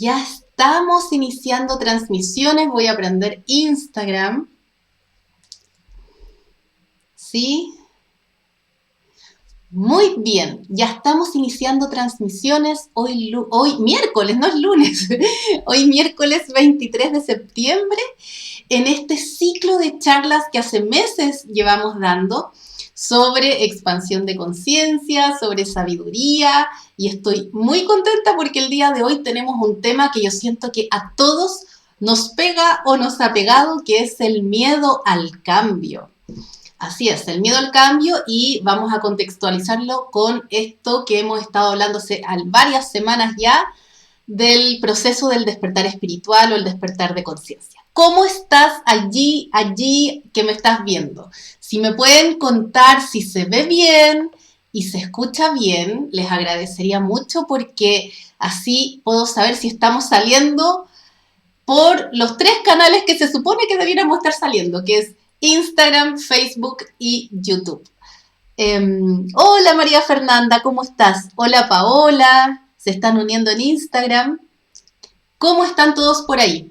Ya estamos iniciando transmisiones. Voy a aprender Instagram. ¿Sí? Muy bien. Ya estamos iniciando transmisiones. Hoy miércoles, no es lunes. Hoy miércoles 23 de septiembre. En este ciclo de charlas que hace meses llevamos dando sobre expansión de conciencia, sobre sabiduría, y estoy muy contenta porque el día de hoy tenemos un tema que yo siento que a todos nos pega o nos ha pegado, que es el miedo al cambio. Así es, el miedo al cambio, y vamos a contextualizarlo con esto que hemos estado hablando hace varias semanas ya, del proceso del despertar espiritual o el despertar de conciencia. ¿Cómo estás allí que me estás viendo? Si me pueden contar si se ve bien y se escucha bien, les agradecería mucho porque así puedo saber si estamos saliendo por los 3 canales que se supone que debiéramos estar saliendo, que es Instagram, Facebook y YouTube. Hola María Fernanda, ¿cómo estás? Hola Paola, se están uniendo en Instagram. ¿Cómo están todos por ahí?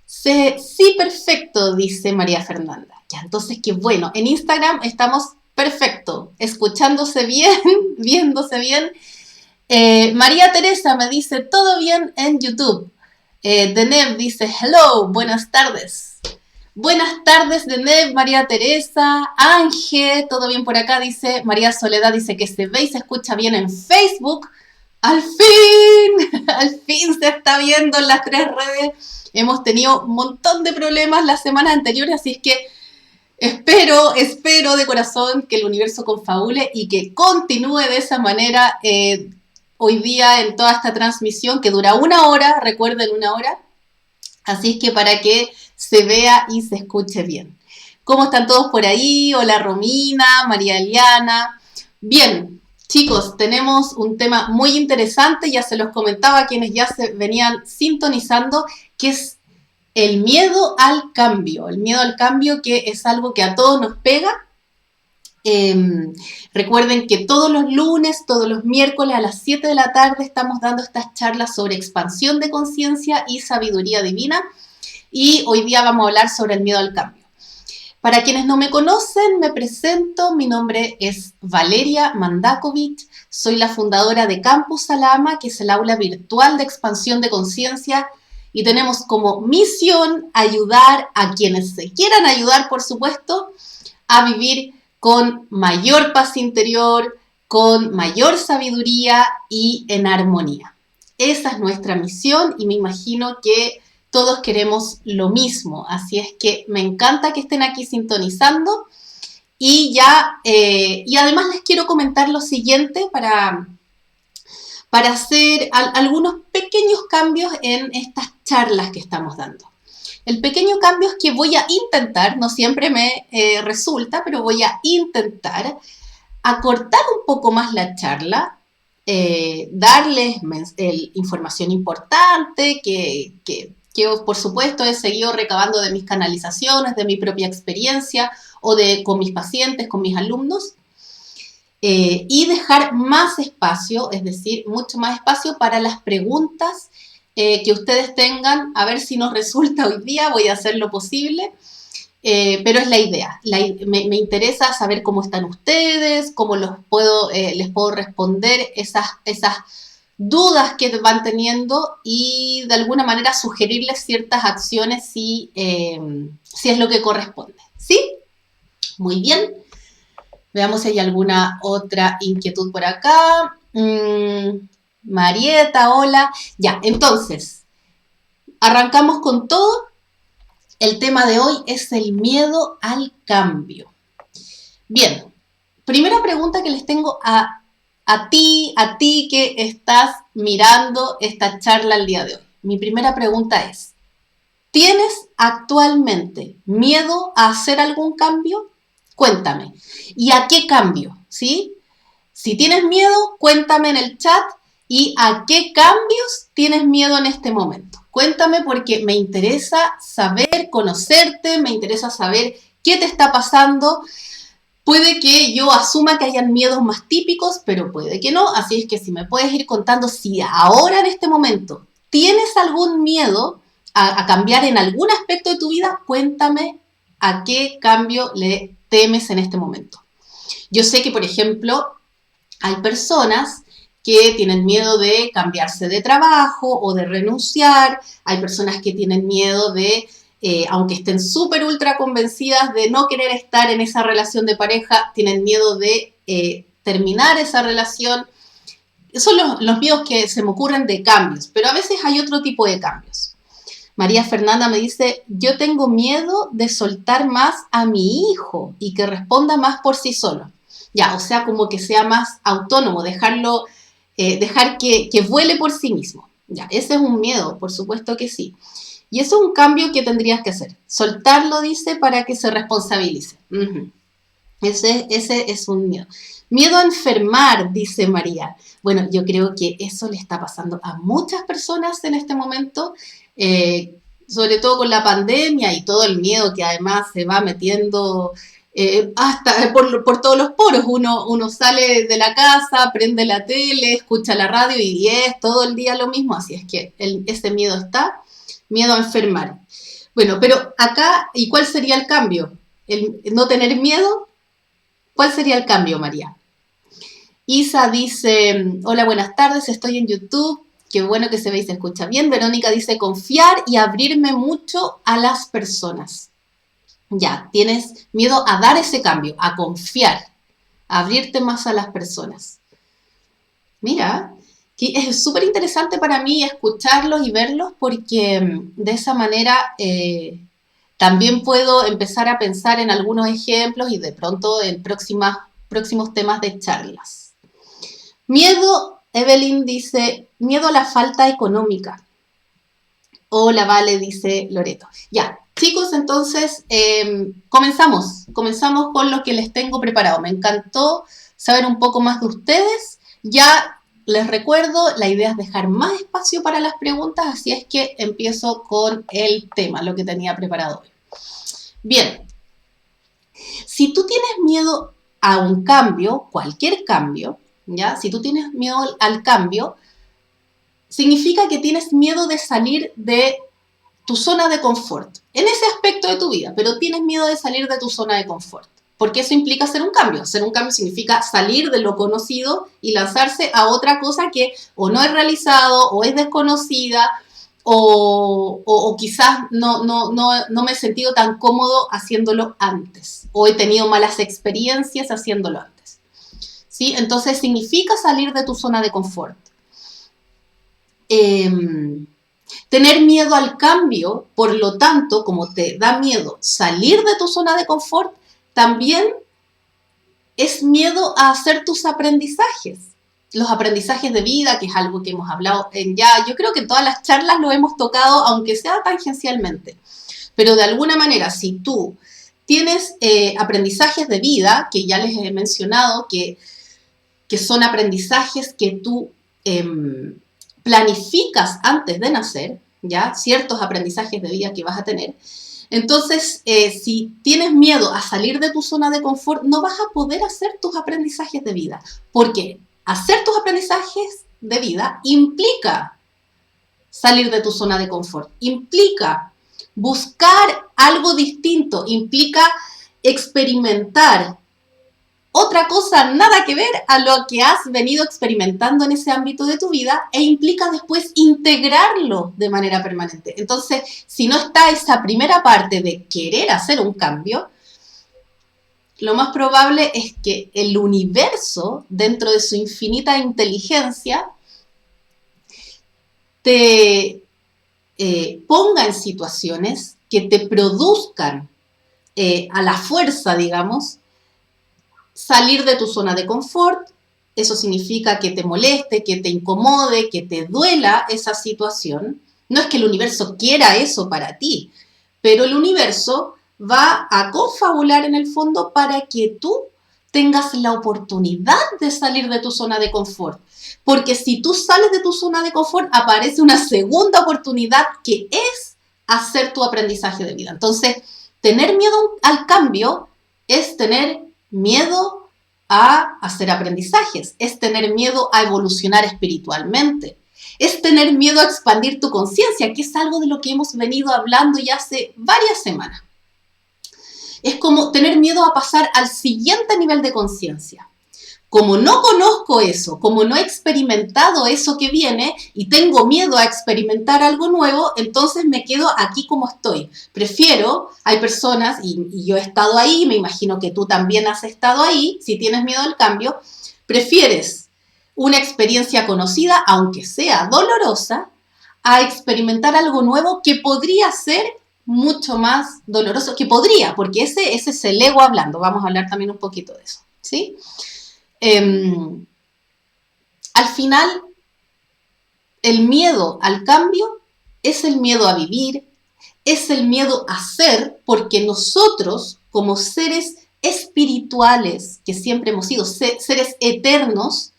Sí, perfecto, dice María Fernanda. Ya, entonces, qué bueno. En Instagram estamos perfecto, escuchándose bien, viéndose bien. María Teresa me dice, todo bien en YouTube. Deneb dice, hello, buenas tardes. Buenas tardes, Deneb, María Teresa, Ángel, todo bien por acá, dice María Soledad, dice que se ve y se escucha bien en Facebook. Al fin, al fin se está viendo en las 3 redes. Hemos tenido un montón de problemas las semanas anteriores, así es que espero de corazón que el universo confabule y que continúe de esa manera hoy día en toda esta transmisión que dura 1 hora, recuerden 1 hora, así es que para que se vea y se escuche bien. ¿Cómo están todos por ahí? Hola Romina, María Eliana. Bien, chicos, tenemos un tema muy interesante, ya se los comentaba a quienes ya se venían sintonizando, que es el miedo al cambio. El miedo al cambio, que es algo que a todos nos pega. Recuerden que todos los lunes, todos los miércoles a las 7 de la tarde estamos dando estas charlas sobre expansión de conciencia y sabiduría divina. Y hoy día vamos a hablar sobre el miedo al cambio. Para quienes no me conocen, me presento. Mi nombre es Valeria Mandakovich. Soy la fundadora de Campus Salama, que es el aula virtual de expansión de conciencia. Y tenemos como misión ayudar a quienes se quieran ayudar, por supuesto, a vivir con mayor paz interior, con mayor sabiduría y en armonía. Esa es nuestra misión y me imagino que todos queremos lo mismo, así es que me encanta que estén aquí sintonizando y además les quiero comentar lo siguiente para hacer algunos pequeños cambios en estas charlas que estamos dando. El pequeño cambio es que voy a intentar, no siempre me resulta, pero voy a intentar acortar un poco más la charla, darles información importante que por supuesto he seguido recabando de mis canalizaciones, de mi propia experiencia o con mis pacientes, con mis alumnos, y dejar más espacio, es decir, mucho más espacio para las preguntas que ustedes tengan, a ver si nos resulta hoy día, voy a hacer lo posible, pero es la idea. Me interesa saber cómo están ustedes, cómo les puedo responder esas dudas que van teniendo y de alguna manera sugerirles ciertas acciones si es lo que corresponde. ¿Sí? Muy bien. Veamos si hay alguna otra inquietud por acá. Marieta, hola. Ya, entonces, arrancamos con todo. El tema de hoy es el miedo al cambio. Bien, primera pregunta que les tengo a ti que estás mirando esta charla el día de hoy. Mi primera pregunta es, ¿tienes actualmente miedo a hacer algún cambio? Cuéntame. ¿Y a qué cambio? ¿Sí? Si tienes miedo, cuéntame en el chat y a qué cambios tienes miedo en este momento. Cuéntame porque me interesa saber, conocerte, me interesa saber qué te está pasando. Puede que yo asuma que hayan miedos más típicos, pero puede que no. Así es que si me puedes ir contando si ahora en este momento ¿Tienes algún miedo a cambiar en algún aspecto de tu vida? Cuéntame a qué cambio le temes en este momento. Yo sé que, por ejemplo, hay personas que tienen miedo de cambiarse de trabajo o de renunciar, hay personas que tienen miedo de, aunque estén súper ultra convencidas de no querer estar en esa relación de pareja, tienen miedo de terminar esa relación. Son los miedos que se me ocurren de cambios, pero a veces hay otro tipo de cambios. María Fernanda me dice, yo tengo miedo de soltar más a mi hijo y que responda más por sí solo. Ya, o sea, como que sea más autónomo, dejar que vuele por sí mismo. Ya, ese es un miedo, por supuesto que sí. Y eso es un cambio que tendrías que hacer. Soltarlo, dice, para que se responsabilice. Ese es un miedo. Miedo a enfermar, dice María. Bueno, yo creo que eso le está pasando a muchas personas en este momento, sobre todo con la pandemia y todo el miedo que además se va metiendo hasta por todos los poros. Uno sale de la casa, prende la tele, escucha la radio y es todo el día lo mismo. Así es que ese miedo está, miedo a enfermar. Bueno, pero acá, ¿y cuál sería el cambio? ¿El no tener miedo? ¿Cuál sería el cambio, María? Isa dice, hola, buenas tardes, estoy en YouTube. Qué bueno que se ve y se escucha bien. Verónica dice, confiar y abrirme mucho a las personas. Ya, tienes miedo a dar ese cambio, a confiar, a abrirte más a las personas. Mira, que es súper interesante para mí escucharlos y verlos porque de esa manera también puedo empezar a pensar en algunos ejemplos y de pronto en próximos temas de charlas. Miedo, Evelyn dice, miedo a la falta económica. Hola, Vale, dice Loreto. Ya, chicos, entonces comenzamos con lo que les tengo preparado. Me encantó saber un poco más de ustedes. Ya les recuerdo, la idea es dejar más espacio para las preguntas, así es que empiezo con el tema, lo que tenía preparado hoy. Bien, si tú tienes miedo a un cambio, cualquier cambio, ¿ya? Si tú tienes miedo al cambio, significa que tienes miedo de salir de tu zona de confort, en ese aspecto de tu vida, pero tienes miedo de salir de tu zona de confort, porque eso implica hacer un cambio. Hacer un cambio significa salir de lo conocido y lanzarse a otra cosa que o no es realizado, o es desconocida, o quizás no me he sentido tan cómodo haciéndolo antes, o he tenido malas experiencias haciéndolo antes. ¿Sí? Entonces significa salir de tu zona de confort. Tener miedo al cambio, por lo tanto, como te da miedo salir de tu zona de confort, también es miedo a hacer tus aprendizajes. Los aprendizajes de vida, que es algo que hemos hablado yo creo que en todas las charlas lo hemos tocado, aunque sea tangencialmente. Pero de alguna manera, si tú tienes aprendizajes de vida, que ya les he mencionado, que son aprendizajes que tú planificas antes de nacer, ¿ya? Ciertos aprendizajes de vida que vas a tener. Entonces, si tienes miedo a salir de tu zona de confort, no vas a poder hacer tus aprendizajes de vida, porque hacer tus aprendizajes de vida implica salir de tu zona de confort, implica buscar algo distinto, implica experimentar otra cosa nada que ver a lo que has venido experimentando en ese ámbito de tu vida e implica después integrarlo de manera permanente. Entonces, si no está esa primera parte de querer hacer un cambio, lo más probable es que el universo, dentro de su infinita inteligencia, te ponga en situaciones que te produzcan a la fuerza, digamos, salir de tu zona de confort. Eso significa que te moleste, que te incomode, que te duela esa situación. No es que el universo quiera eso para ti, pero el universo va a confabular en el fondo para que tú tengas la oportunidad de salir de tu zona de confort. Porque si tú sales de tu zona de confort, aparece una segunda oportunidad que es hacer tu aprendizaje de vida. Entonces, tener miedo al cambio es tener miedo a hacer aprendizajes, es tener miedo a evolucionar espiritualmente, Es tener miedo a expandir tu conciencia, que es algo de lo que hemos venido hablando ya hace varias semanas. Es como tener miedo a pasar al siguiente nivel de conciencia. Como no conozco eso, como no he experimentado eso que viene y tengo miedo a experimentar algo nuevo, entonces me quedo aquí como estoy. Prefiero, hay personas, y yo he estado ahí, me imagino que tú también has estado ahí, si tienes miedo al cambio, prefieres una experiencia conocida, aunque sea dolorosa, a experimentar algo nuevo que podría ser mucho más doloroso, que podría, porque ese es el ego hablando, vamos a hablar también un poquito de eso, ¿sí? Al final, el miedo al cambio es el miedo a vivir, es el miedo a ser, porque nosotros, como seres espirituales, que siempre hemos sido seres eternos,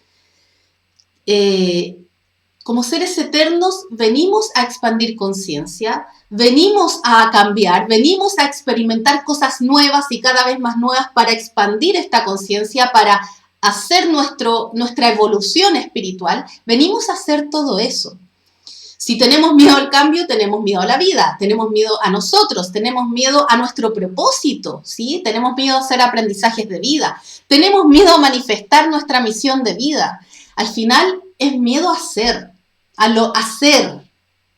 como seres eternos venimos a expandir conciencia, venimos a cambiar, venimos a experimentar cosas nuevas y cada vez más nuevas para expandir esta conciencia, para hacer nuestra evolución espiritual. Venimos a hacer todo eso. Si tenemos miedo al cambio, tenemos miedo a la vida, tenemos miedo a nosotros, tenemos miedo a nuestro propósito, ¿sí? Tenemos miedo a hacer aprendizajes de vida, tenemos miedo a manifestar nuestra misión de vida. Al final es miedo a ser, a lo hacer,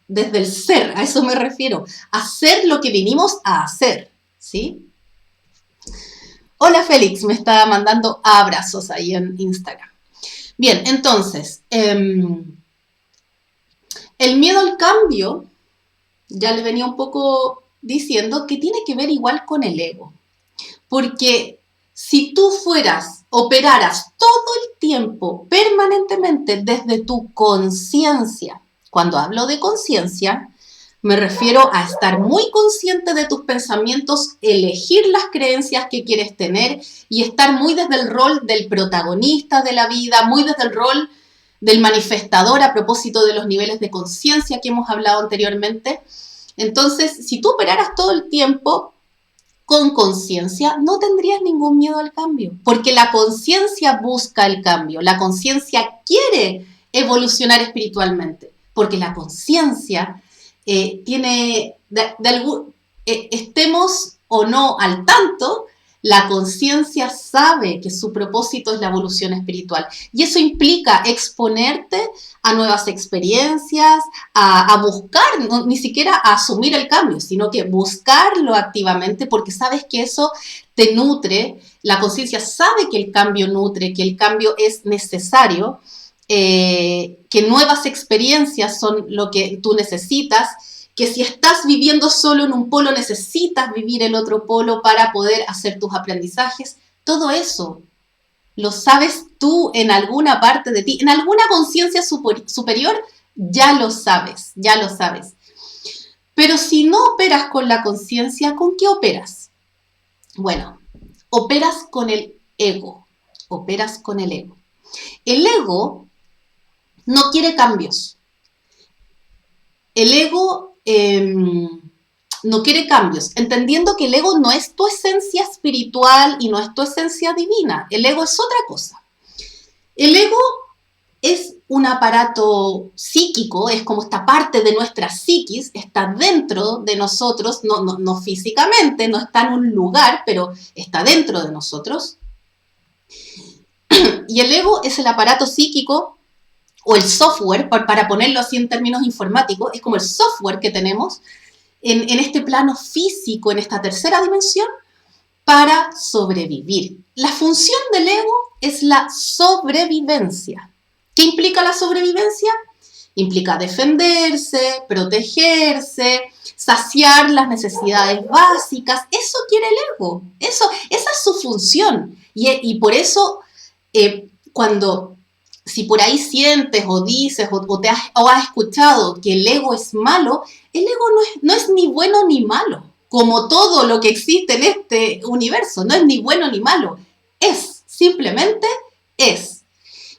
desde el ser, a eso me refiero, hacer lo que vinimos a hacer, ¿sí? Hola Félix, me está mandando abrazos ahí en Instagram. Bien, entonces, el miedo al cambio, ya le venía un poco diciendo que tiene que ver igual con el ego. Porque si tú operaras todo el tiempo, permanentemente, desde tu conciencia, cuando hablo de conciencia, me refiero a estar muy consciente de tus pensamientos, elegir las creencias que quieres tener y estar muy desde el rol del protagonista de la vida, muy desde el rol del manifestador a propósito de los niveles de conciencia que hemos hablado anteriormente. Entonces, si tú operaras todo el tiempo con conciencia, no tendrías ningún miedo al cambio, porque la conciencia busca el cambio, la conciencia quiere evolucionar espiritualmente, porque la conciencia tiene, estemos o no al tanto, la conciencia sabe que su propósito es la evolución espiritual. Y eso implica exponerte a nuevas experiencias, a buscar, no, ni siquiera a asumir el cambio, sino que buscarlo activamente porque sabes que eso te nutre. La conciencia sabe que el cambio nutre, que el cambio es necesario, que nuevas experiencias son lo que tú necesitas, que si estás viviendo solo en un polo necesitas vivir el otro polo para poder hacer tus aprendizajes. Todo eso lo sabes tú en alguna parte de ti, en alguna conciencia superior, ya lo sabes, ya lo sabes. Pero si no operas con la conciencia, ¿con qué operas? Bueno, operas con el ego, operas con el ego. El ego no quiere cambios. El ego no quiere cambios, entendiendo que el ego no es tu esencia espiritual y no es tu esencia divina. El ego es otra cosa. El ego es un aparato psíquico, es como esta parte de nuestra psiquis, está dentro de nosotros, no físicamente, no está en un lugar, pero está dentro de nosotros. Y el ego es el aparato psíquico o el software, para ponerlo así en términos informáticos, es como el software que tenemos en este plano físico, en esta tercera dimensión, para sobrevivir. La función del ego es la sobrevivencia. ¿Qué implica la sobrevivencia? Implica defenderse, protegerse, saciar las necesidades básicas. Eso quiere el ego. Esa es su función. Y por eso, si por ahí sientes o dices o has escuchado que el ego es malo, el ego no es ni bueno ni malo. Como todo lo que existe en este universo, no es ni bueno ni malo. Simplemente es.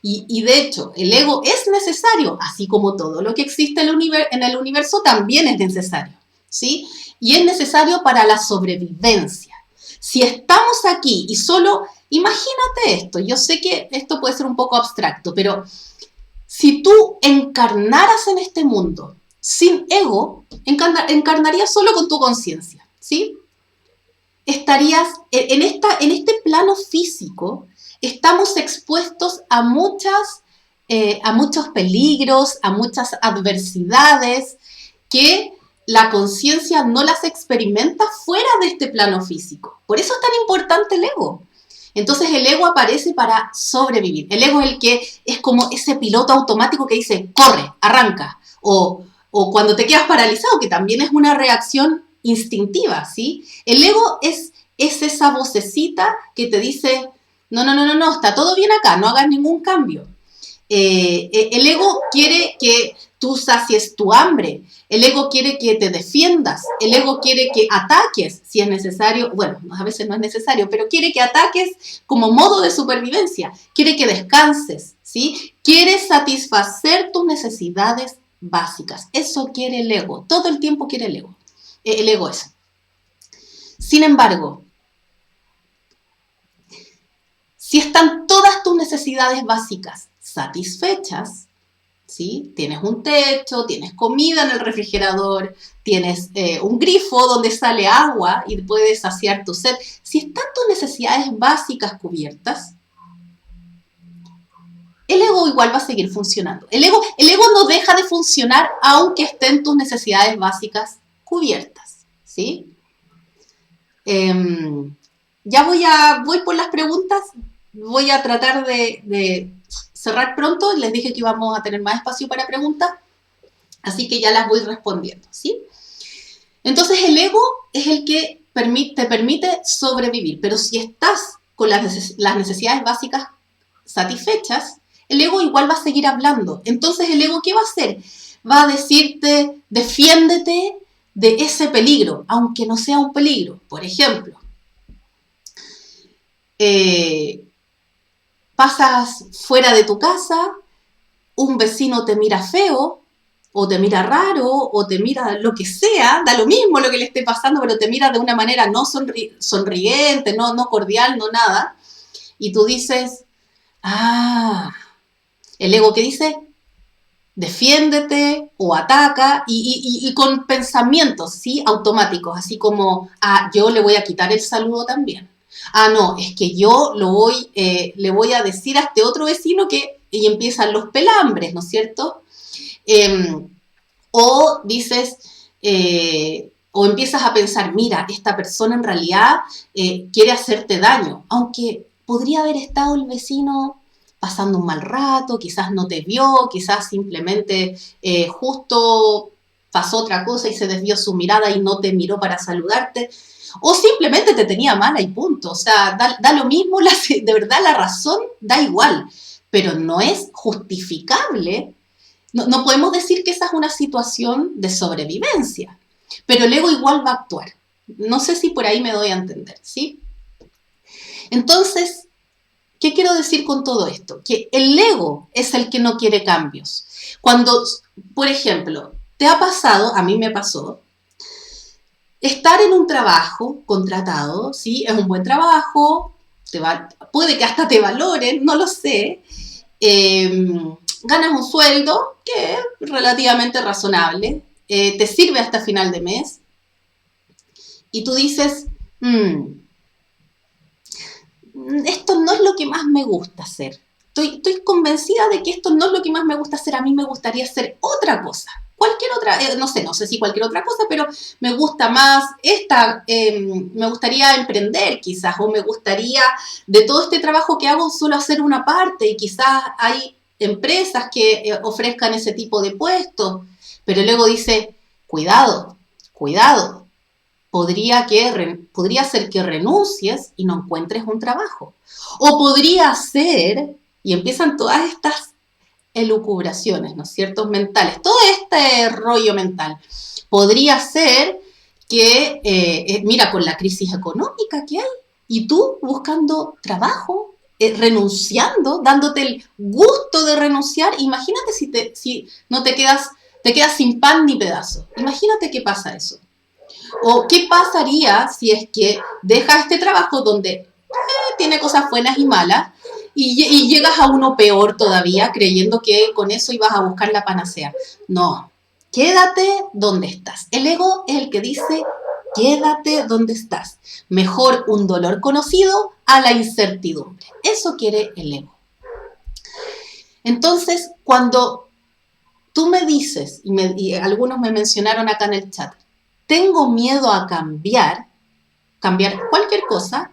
Y de hecho, el ego es necesario, así como todo lo que existe en el universo también es necesario, ¿sí? Y es necesario para la sobrevivencia. Si estamos aquí y solo, imagínate esto, yo sé que esto puede ser un poco abstracto, pero Si tú encarnaras en este mundo sin ego, encarnarías solo con tu conciencia, ¿sí? Estarías en este plano físico, estamos expuestos a muchos peligros, a muchas adversidades que la conciencia no las experimenta fuera de este plano físico. Por eso es tan importante el ego. Entonces el ego aparece para sobrevivir. El ego es el que es como ese piloto automático que dice, corre, arranca. O cuando te quedas paralizado, que también es una reacción instintiva, ¿sí? El ego es esa vocecita que te dice, no, está todo bien acá, no hagas ningún cambio. El ego quiere que tú sacies tu hambre, el ego quiere que te defiendas, el ego quiere que ataques si es necesario, bueno, a veces no es necesario, pero quiere que ataques como modo de supervivencia, quiere que descanses, ¿sí? Quiere satisfacer tus necesidades básicas, eso quiere el ego, todo el tiempo quiere el ego eso. Sin embargo, si están todas tus necesidades básicas satisfechas, ¿sí? Tienes un techo, tienes comida en el refrigerador, tienes un grifo donde sale agua y puedes saciar tu sed. Si están tus necesidades básicas cubiertas, el ego igual va a seguir funcionando. El ego no deja de funcionar aunque estén tus necesidades básicas cubiertas, ¿sí? Ya voy por las preguntas, voy a tratar de cerrar pronto, les dije que íbamos a tener más espacio para preguntas, así que ya las voy respondiendo, ¿sí? Entonces el ego es el que te permite sobrevivir, pero si estás con las necesidades básicas satisfechas, el ego igual va a seguir hablando. Entonces el ego, ¿qué va a hacer? Va a decirte, defiéndete de ese peligro, aunque no sea un peligro. Por ejemplo, pasas fuera de tu casa, un vecino te mira feo, o te mira raro, o te mira lo que sea, da lo mismo lo que le esté pasando, pero te mira de una manera no sonriente, no cordial, no nada, y tú dices, el ego que dice, defiéndete o ataca, y con pensamientos, ¿sí? Automáticos, así como, yo le voy a quitar el saludo también. No, es que yo le voy a decir a este otro vecino que, y empiezan los pelambres, ¿no es cierto? O dices, o empiezas a pensar, mira, esta persona en realidad quiere hacerte daño, aunque podría haber estado el vecino pasando un mal rato, quizás no te vio, quizás simplemente justo pasó otra cosa y se desvió su mirada y no te miró para saludarte, o simplemente te tenía mala y punto. O sea, da lo mismo, de verdad la razón da igual, pero no es justificable. No podemos decir que esa es una situación de sobrevivencia, pero el ego igual va a actuar. No sé si por ahí me doy a entender, ¿sí? Entonces, ¿qué quiero decir con todo esto? Que el ego es el que no quiere cambios. Cuando, por ejemplo, te ha pasado, a mí me pasó, estar en un trabajo contratado, ¿sí? Es un buen trabajo, puede que hasta te valoren, no lo sé. Ganas un sueldo que es relativamente razonable, te sirve hasta final de mes, y tú dices, esto no es lo que más me gusta hacer. Estoy convencida de que esto no es lo que más me gusta hacer. A mí me gustaría hacer otra cosa. Cualquier otra, no sé si cualquier otra cosa, pero me gusta más me gustaría emprender quizás, o me gustaría de todo este trabajo que hago solo hacer una parte, y quizás hay empresas que ofrezcan ese tipo de puestos, pero luego dice, cuidado, podría ser que renuncies y no encuentres un trabajo. O podría ser, y empiezan todas estas elucubraciones, ¿no es cierto?, mentales, todo este rollo mental. Podría ser que, mira, con la crisis económica que hay, y tú buscando trabajo, renunciando, dándote el gusto de renunciar, imagínate si no te quedas sin pan ni pedazo. Imagínate qué pasa eso. O qué pasaría si es que dejas este trabajo donde tiene cosas buenas y malas, y llegas a uno peor todavía, creyendo que con eso ibas a buscar la panacea. No, quédate donde estás. El ego es el que dice, quédate donde estás. Mejor un dolor conocido a la incertidumbre. Eso quiere el ego. Entonces, cuando tú me dices, y algunos me mencionaron acá en el chat, tengo miedo a cambiar cualquier cosa,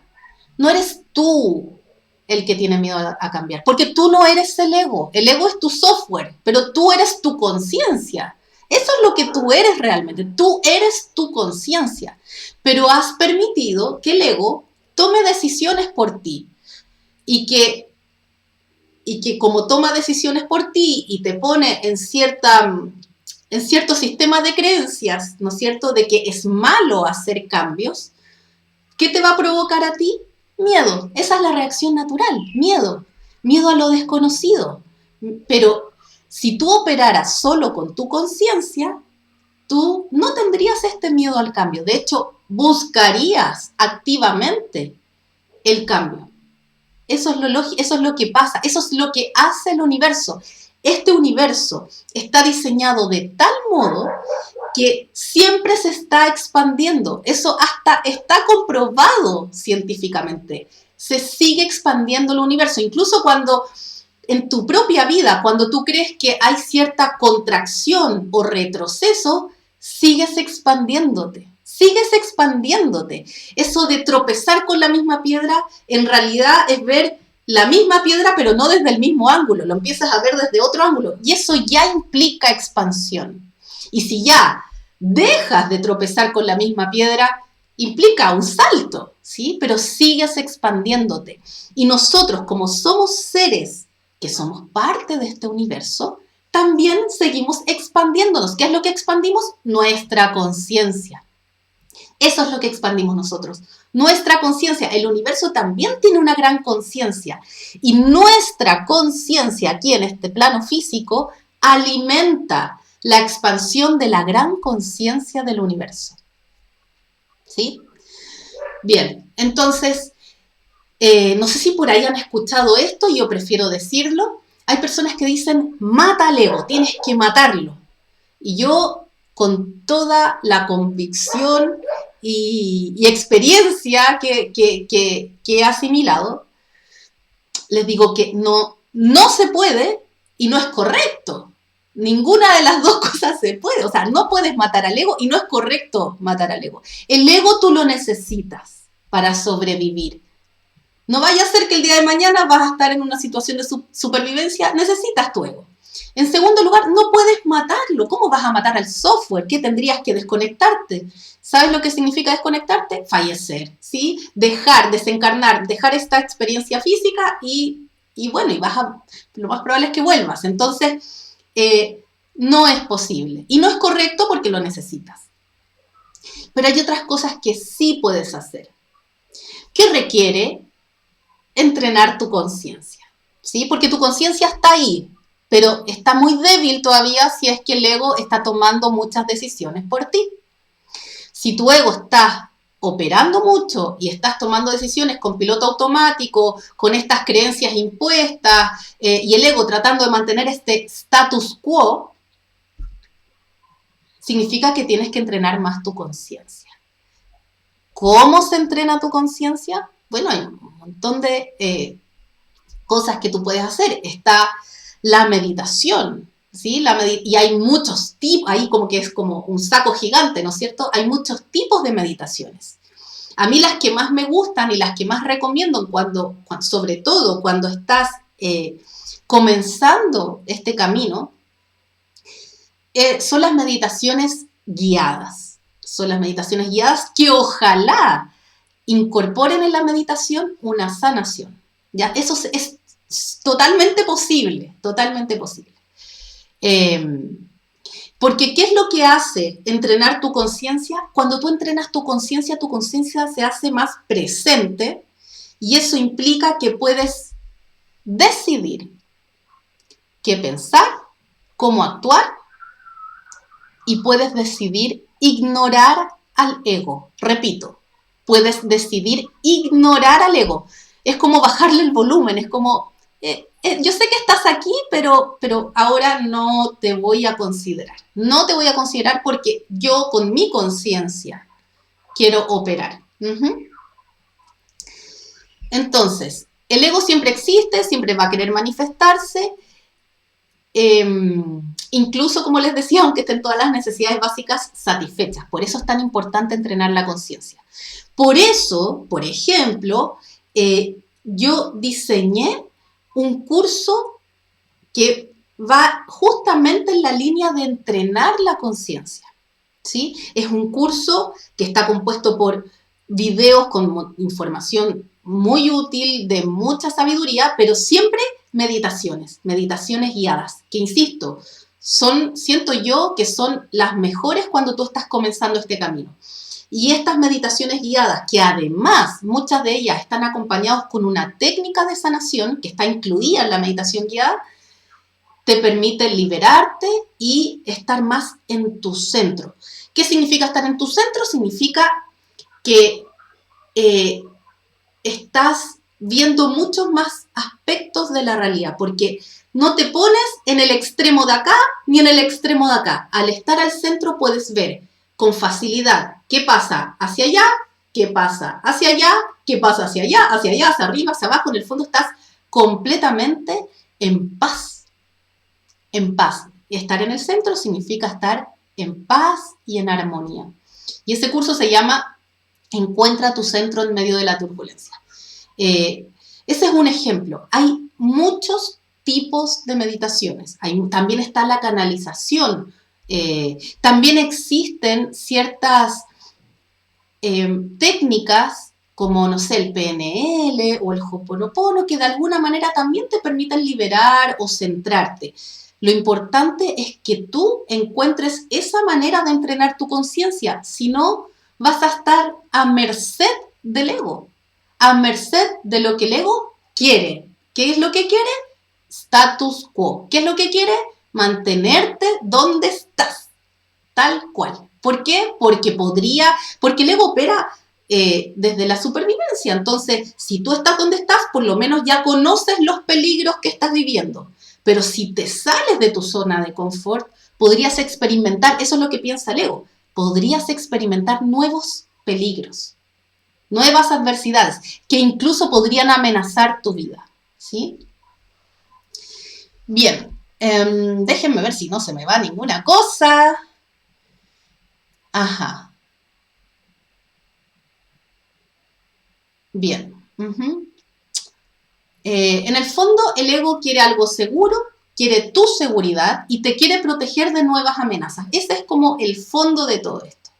no eres tú el que tiene miedo a cambiar, porque tú no eres el ego es tu software, pero tú eres tu conciencia. Eso es lo que tú eres realmente, tú eres tu conciencia, pero has permitido que el ego tome decisiones por ti y que como toma decisiones por ti y te pone en cierto sistema de creencias, ¿no es cierto?, de que es malo hacer cambios, ¿qué te va a provocar a ti? Miedo. Esa es la reacción natural, miedo. Miedo a lo desconocido. Pero si tú operaras solo con tu conciencia, tú no tendrías este miedo al cambio. De hecho, buscarías activamente el cambio. Eso es lo que pasa, eso es lo que hace el universo. Este universo está diseñado de tal modo que siempre se está expandiendo. Eso hasta está comprobado científicamente. Se sigue expandiendo el universo. Incluso cuando en tu propia vida, cuando tú crees que hay cierta contracción o retroceso, sigues expandiéndote. Sigues expandiéndote. Eso de tropezar con la misma piedra, en realidad es ver la misma piedra, pero no desde el mismo ángulo. Lo empiezas a ver desde otro ángulo. Y eso ya implica expansión. Y si ya dejas de tropezar con la misma piedra, implica un salto, ¿sí? Pero sigues expandiéndote. Y nosotros, como somos seres que somos parte de este universo, también seguimos expandiéndonos. ¿Qué es lo que expandimos? Nuestra conciencia. Eso es lo que expandimos nosotros. Nuestra conciencia. El universo también tiene una gran conciencia. Y nuestra conciencia aquí en este plano físico alimenta la expansión de la gran conciencia del universo. ¿Sí? Bien, entonces, no sé si por ahí han escuchado esto, yo prefiero decirlo. Hay personas que dicen, mata al ego, tienes que matarlo. Y yo, con toda la convicción y experiencia que he asimilado, les digo que no se puede y no es correcto. Ninguna de las dos cosas se puede. O sea, no puedes matar al ego y no es correcto matar al ego. El ego tú lo necesitas para sobrevivir. No vaya a ser que el día de mañana vas a estar en una situación de supervivencia, necesitas tu ego. En segundo lugar, no puedes matarlo. ¿Cómo vas a matar al software? ¿Qué tendrías que desconectarte? ¿Sabes lo que significa desconectarte? Fallecer, ¿sí? Dejar, desencarnar, dejar esta experiencia física y bueno, lo más probable es que vuelvas. Entonces, no es posible. Y no es correcto porque lo necesitas. Pero hay otras cosas que sí puedes hacer, que requiere entrenar tu conciencia, ¿sí? Porque tu conciencia está ahí, pero está muy débil todavía si es que el ego está tomando muchas decisiones por ti. Si tu ego está operando mucho y estás tomando decisiones con piloto automático, con estas creencias impuestas, y el ego tratando de mantener este status quo, significa que tienes que entrenar más tu conciencia. ¿Cómo se entrena tu conciencia? Bueno, hay un montón de cosas que tú puedes hacer. Está la meditación, ¿sí? Y hay muchos tipos, ahí como que es como un saco gigante, ¿no es cierto? Hay muchos tipos de meditaciones. A mí las que más me gustan y las que más recomiendo, sobre todo cuando estás comenzando este camino, son las meditaciones guiadas. Son las meditaciones guiadas que ojalá incorporen en la meditación una sanación. ¿Ya? Eso es totalmente posible, totalmente posible. Porque ¿qué es lo que hace entrenar tu conciencia? Cuando tú entrenas tu conciencia se hace más presente y eso implica que puedes decidir qué pensar, cómo actuar y puedes decidir ignorar al ego. Repito, puedes decidir ignorar al ego. es como bajarle el volumen, es como, yo sé que estás aquí, pero ahora no te voy a considerar. No te voy a considerar porque yo con mi conciencia quiero operar. Entonces, el ego siempre existe, siempre va a querer manifestarse, incluso, como les decía, aunque estén todas las necesidades básicas satisfechas. Por eso es tan importante entrenar la conciencia. Por eso, por ejemplo, yo diseñé un curso que va justamente en la línea de entrenar la conciencia, ¿sí? Es un curso que está compuesto por videos con información muy útil, de mucha sabiduría, pero siempre meditaciones guiadas, que insisto, siento yo que son las mejores cuando tú estás comenzando este camino. Y estas meditaciones guiadas, que además muchas de ellas están acompañadas con una técnica de sanación que está incluida en la meditación guiada, te permite liberarte y estar más en tu centro. ¿Qué significa estar en tu centro? Significa que estás viendo muchos más aspectos de la realidad, porque no te pones en el extremo de acá ni en el extremo de acá. Al estar al centro puedes ver con facilidad qué pasa hacia allá, qué pasa hacia allá, qué pasa hacia allá, hacia arriba, hacia abajo. En el fondo estás completamente en paz. En paz. Y estar en el centro significa estar en paz y en armonía. Y ese curso se llama Encuentra tu centro en medio de la turbulencia. Ese es un ejemplo. Hay muchos tipos de meditaciones. También está la canalización. También existen ciertas técnicas como, no sé, el PNL o el Ho'oponopono, que de alguna manera también te permiten liberar o centrarte. Lo importante es que tú encuentres esa manera de entrenar tu conciencia, si no, vas a estar a merced del ego, a merced de lo que el ego quiere. ¿Qué es lo que quiere? Status quo. ¿Qué es lo que quiere? Mantenerte donde estás, tal cual. ¿Por qué? Porque el ego opera desde la supervivencia. Entonces, si tú estás donde estás, por lo menos ya conoces los peligros que estás viviendo. Pero si te sales de tu zona de confort, podrías experimentar, eso es lo que piensa el ego, podrías experimentar nuevos peligros, nuevas adversidades, que incluso podrían amenazar tu vida, ¿sí? Bien, déjenme ver si no se me va ninguna cosa. Ajá. Bien. En el fondo, el ego quiere algo seguro, quiere tu seguridad y te quiere proteger de nuevas amenazas. Ese es como el fondo de todo esto.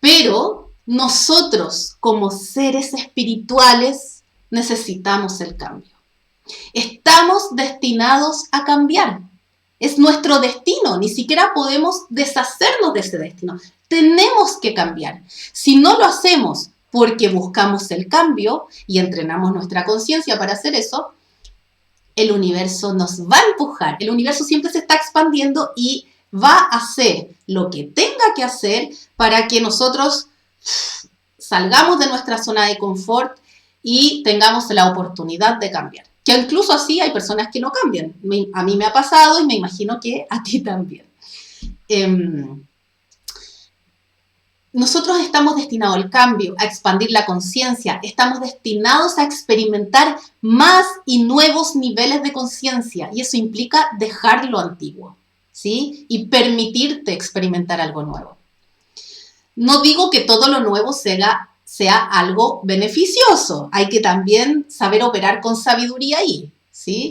Pero nosotros, como seres espirituales, necesitamos el cambio. Estamos destinados a cambiar. Es nuestro destino, ni siquiera podemos deshacernos de ese destino. Tenemos que cambiar. Si no lo hacemos porque buscamos el cambio y entrenamos nuestra conciencia para hacer eso, el universo nos va a empujar. El universo siempre se está expandiendo y va a hacer lo que tenga que hacer para que nosotros salgamos de nuestra zona de confort y tengamos la oportunidad de cambiar. Que incluso así hay personas que no cambian. A mí me ha pasado y me imagino que a ti también. Nosotros estamos destinados al cambio, a expandir la conciencia, estamos destinados a experimentar más y nuevos niveles de conciencia, y eso implica dejar lo antiguo, ¿sí? Y permitirte experimentar algo nuevo. No digo que todo lo nuevo sea algo beneficioso, hay que también saber operar con sabiduría ahí, ¿sí?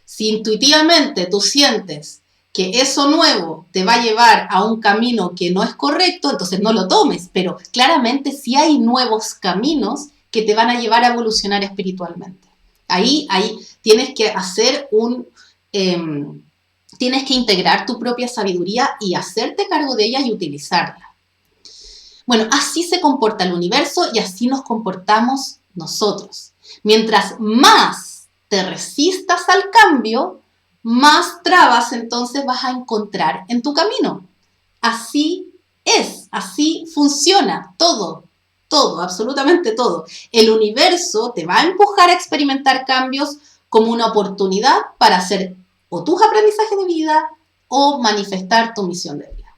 Si intuitivamente tú sientes que eso nuevo te va a llevar a un camino que no es correcto, entonces no lo tomes, pero claramente sí hay nuevos caminos que te van a llevar a evolucionar espiritualmente. Ahí tienes que hacer tienes que integrar tu propia sabiduría y hacerte cargo de ella y utilizarla. Bueno, así se comporta el universo y así nos comportamos nosotros. Mientras más te resistas al cambio, más trabas entonces vas a encontrar en tu camino. Así es, así funciona todo. todo, absolutamente todo. El universo te va a empujar a experimentar cambios como una oportunidad para hacer o tus aprendizajes de vida o manifestar tu misión de vida.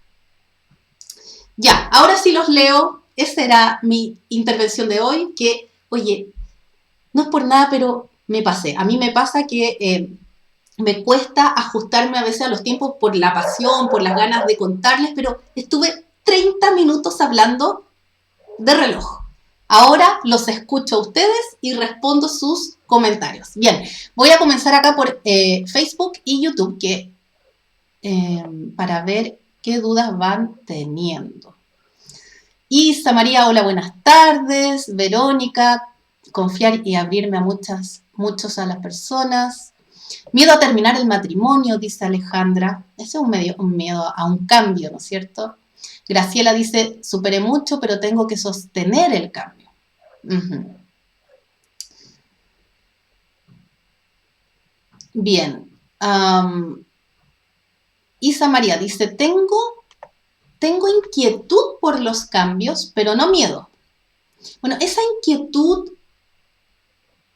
Ya, ahora sí los leo. Esa era mi intervención de hoy, que, oye, no es por nada, pero me pasé. A mí me pasa que me cuesta ajustarme a veces a los tiempos por la pasión, por las ganas de contarles, pero estuve 30 minutos hablando de reloj. Ahora los escucho a ustedes y respondo sus comentarios. Bien, voy a comenzar acá por Facebook y YouTube para ver qué dudas van teniendo. Isa María, hola, buenas tardes. Verónica, confiar y abrirme a muchos a las personas. Miedo a terminar el matrimonio, dice Alejandra. Ese es un miedo a un cambio, ¿no es cierto? Graciela dice, superé mucho, pero tengo que sostener el cambio. Uh-huh. Bien. Isa María dice, tengo inquietud por los cambios, pero no miedo. Bueno, esa inquietud,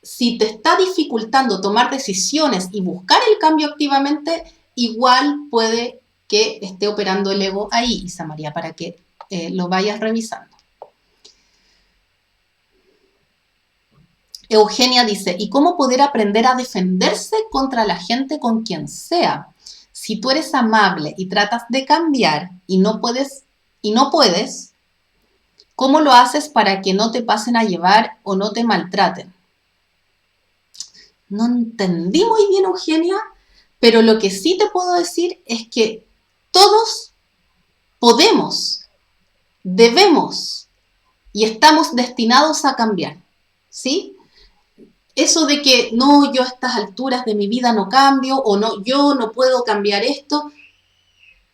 si te está dificultando tomar decisiones y buscar el cambio activamente, igual puede que esté operando el ego ahí, Isa María, para que lo vayas revisando. Eugenia dice, ¿y cómo poder aprender a defenderse contra la gente con quien sea? Si tú eres amable y tratas de cambiar y no puedes, ¿cómo lo haces para que no te pasen a llevar o no te maltraten? No entendí muy bien, Eugenia, pero lo que sí te puedo decir es que todos podemos, debemos y estamos destinados a cambiar, ¿sí? Eso de que no, yo a estas alturas de mi vida no cambio o no, yo no puedo cambiar esto,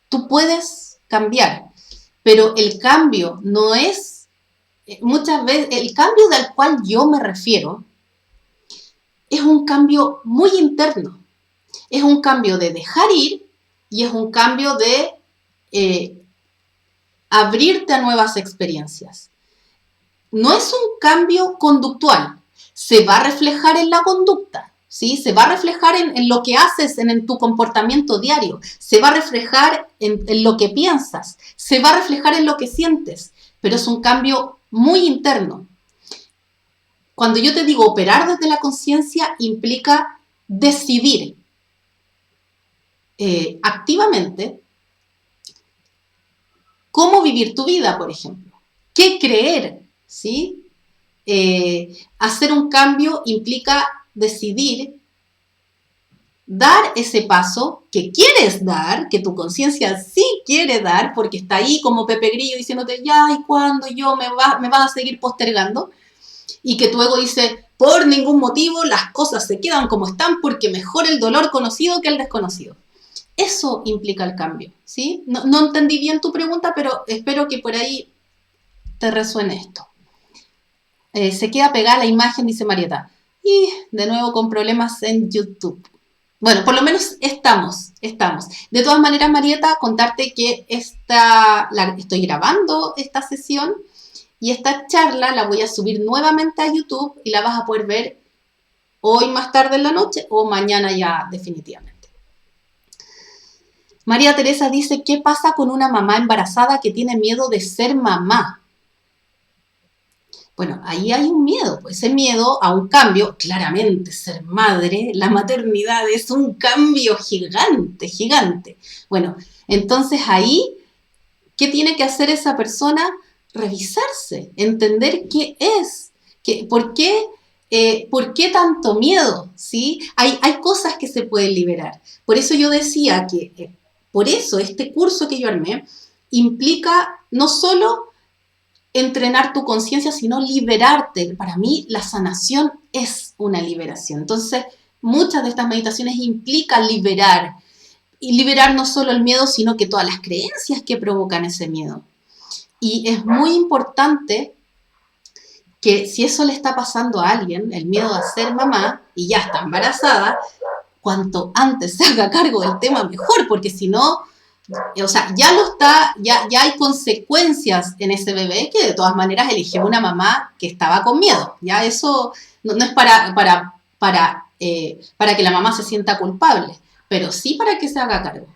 tú puedes cambiar, pero el cambio no es, muchas veces, el cambio del cual yo me refiero es un cambio muy interno, es un cambio de dejar ir y es un cambio de abrirte a nuevas experiencias. No es un cambio conductual, se va a reflejar en la conducta, ¿sí? Se va a reflejar en lo que haces, en tu comportamiento diario, se va a reflejar en lo que piensas, se va a reflejar en lo que sientes, pero es un cambio muy interno. Cuando yo te digo operar desde la conciencia, implica decidir activamente cómo vivir tu vida, por ejemplo, qué creer, ¿sí? Hacer un cambio implica decidir dar ese paso que quieres dar, que tu conciencia sí quiere dar, porque está ahí como Pepe Grillo diciéndote, ya, ¿y cuándo yo me vas a seguir postergando? Y que tu ego dice, por ningún motivo las cosas se quedan como están porque mejor el dolor conocido que el desconocido. Eso implica el cambio, ¿sí? No entendí bien tu pregunta, pero espero que por ahí te resuene esto. Se queda pegada la imagen, dice Marieta. Y de nuevo con problemas en YouTube. Bueno, por lo menos estamos. De todas maneras, Marieta, contarte que estoy grabando esta sesión y esta charla la voy a subir nuevamente a YouTube y la vas a poder ver hoy más tarde en la noche o mañana ya definitivamente. María Teresa dice, ¿qué pasa con una mamá embarazada que tiene miedo de ser mamá? Bueno, ahí hay un miedo, pues ese miedo a un cambio, claramente ser madre, la maternidad es un cambio gigante, gigante. Bueno, entonces ahí, ¿qué tiene que hacer esa persona? Revisarse, entender qué es, por qué tanto miedo, ¿sí? Hay cosas que se pueden liberar. Por eso yo decía que, por eso este curso que yo armé implica no solo entrenar tu conciencia, sino liberarte. Para mí, la sanación es una liberación. Entonces, muchas de estas meditaciones implican liberar. Y liberar no solo el miedo, sino que todas las creencias que provocan ese miedo. Y es muy importante que si eso le está pasando a alguien, el miedo a ser mamá, y ya está embarazada, cuanto antes se haga cargo del tema, mejor, porque si no, O sea, ya lo está, ya hay consecuencias en ese bebé que de todas maneras eligió una mamá que estaba con miedo. Ya eso no es para que la mamá se sienta culpable, pero sí para que se haga cargo.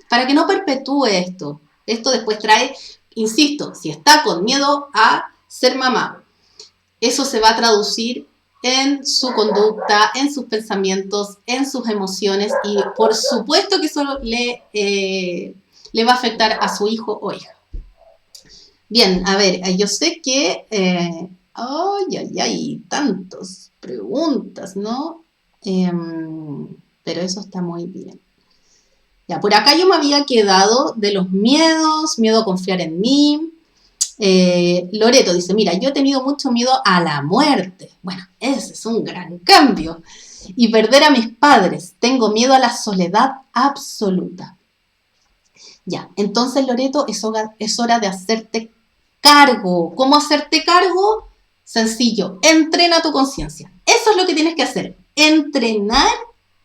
Para que no perpetúe esto. Esto después trae, insisto, si está con miedo a ser mamá, eso se va a traducir en su conducta, en sus pensamientos, en sus emociones y por supuesto que eso le va a afectar a su hijo o hija. Bien, a ver, yo sé que... ay, tantas preguntas, ¿no? Pero eso está muy bien. Ya, por acá yo me había quedado de los miedos, miedo a confiar en mí. Loreto dice, mira, yo he tenido mucho miedo a la muerte. Bueno, ese es un gran cambio. Y perder a mis padres. Tengo miedo a la soledad absoluta. Ya, entonces Loreto, es hora de hacerte cargo. ¿Cómo hacerte cargo? Sencillo, entrena tu conciencia. Eso es lo que tienes que hacer. Entrenar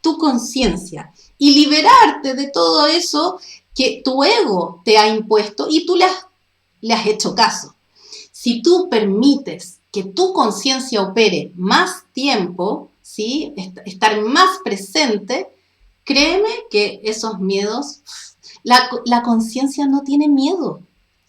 tu conciencia y liberarte de todo eso que tu ego te ha impuesto y tú le has hecho caso. Si tú permites que tu conciencia opere más tiempo, ¿sí? Estar más presente, créeme que esos miedos, la conciencia no tiene miedo.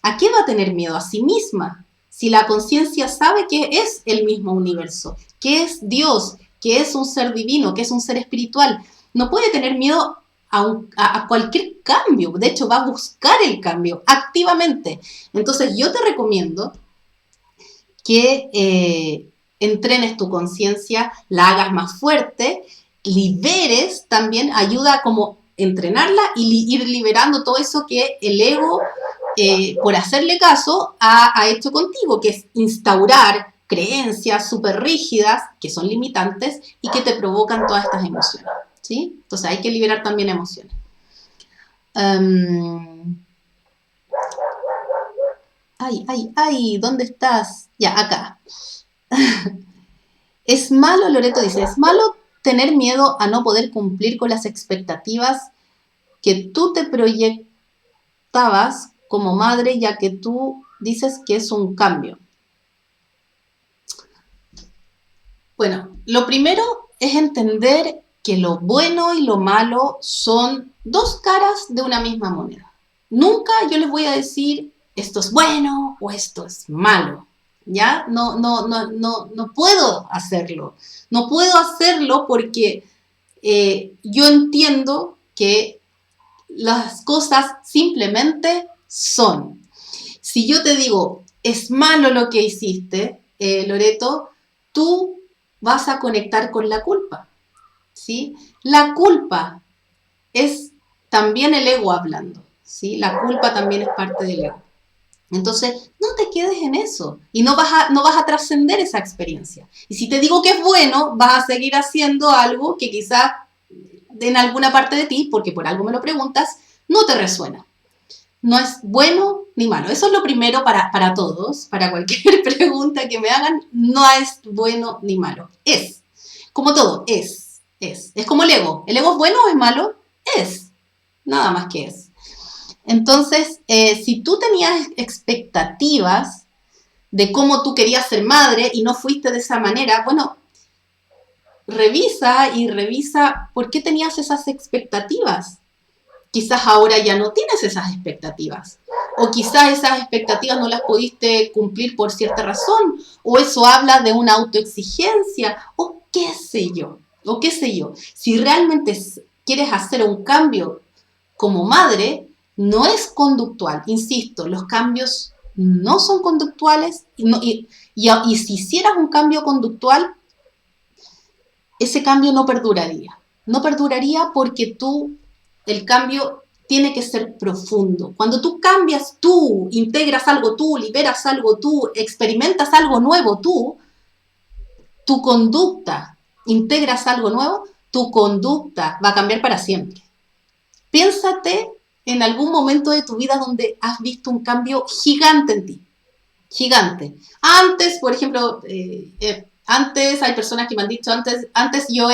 ¿A qué va a tener miedo? A sí misma. Si la conciencia sabe que es el mismo universo, que es Dios, que es un ser divino, que es un ser espiritual, no puede tener miedo a cualquier cambio. De hecho, va a buscar el cambio activamente. Entonces, yo te recomiendo que entrenes tu conciencia, la hagas más fuerte, liberes también, ayuda como entrenarla y ir liberando todo eso que el ego, por hacerle caso, ha hecho contigo, que es instaurar creencias súper rígidas, que son limitantes y que te provocan todas estas emociones, ¿sí? Entonces hay que liberar también emociones. ¿Dónde estás? Ya, acá. Es malo, Loreto dice, es malo tener miedo a no poder cumplir con las expectativas que tú te proyectabas como madre, ya que tú dices que es un cambio. Bueno, lo primero es entender que lo bueno y lo malo son dos caras de una misma moneda. Nunca yo les voy a decir esto es bueno o esto es malo. ¿Ya? No puedo hacerlo. No puedo hacerlo porque yo entiendo que las cosas simplemente son. Si yo te digo, es malo lo que hiciste, Loreto, tú vas a conectar con la culpa, ¿sí? La culpa es también el ego hablando, ¿sí? La culpa también es parte del ego. Entonces, no te quedes en eso y no vas a trascender esa experiencia. Y si te digo que es bueno, vas a seguir haciendo algo que quizás en alguna parte de ti, porque por algo me lo preguntas, no te resuena. No es bueno ni malo. Eso es lo primero para todos, para cualquier pregunta que me hagan, no es bueno ni malo. Es. Como todo, es. Es como el ego. ¿El ego es bueno o es malo? Es. Nada más que es. Entonces, si tú tenías expectativas de cómo tú querías ser madre y no fuiste de esa manera, bueno, revisa por qué tenías esas expectativas. Quizás ahora ya no tienes esas expectativas. O quizás esas expectativas no las pudiste cumplir por cierta razón. O eso habla de una autoexigencia. O qué sé yo. Si realmente quieres hacer un cambio como madre, no es conductual. Insisto, los cambios no son conductuales. Y si hicieras un cambio conductual, ese cambio no perduraría. No perduraría porque el cambio tiene que ser profundo. Cuando tú cambias, tú integras algo, tú liberas algo, tú experimentas algo nuevo, tu conducta, integras algo nuevo, tu conducta va a cambiar para siempre. Piénsate en algún momento de tu vida donde has visto un cambio gigante en ti. Gigante. Antes, por ejemplo, antes hay personas que me han dicho, antes yo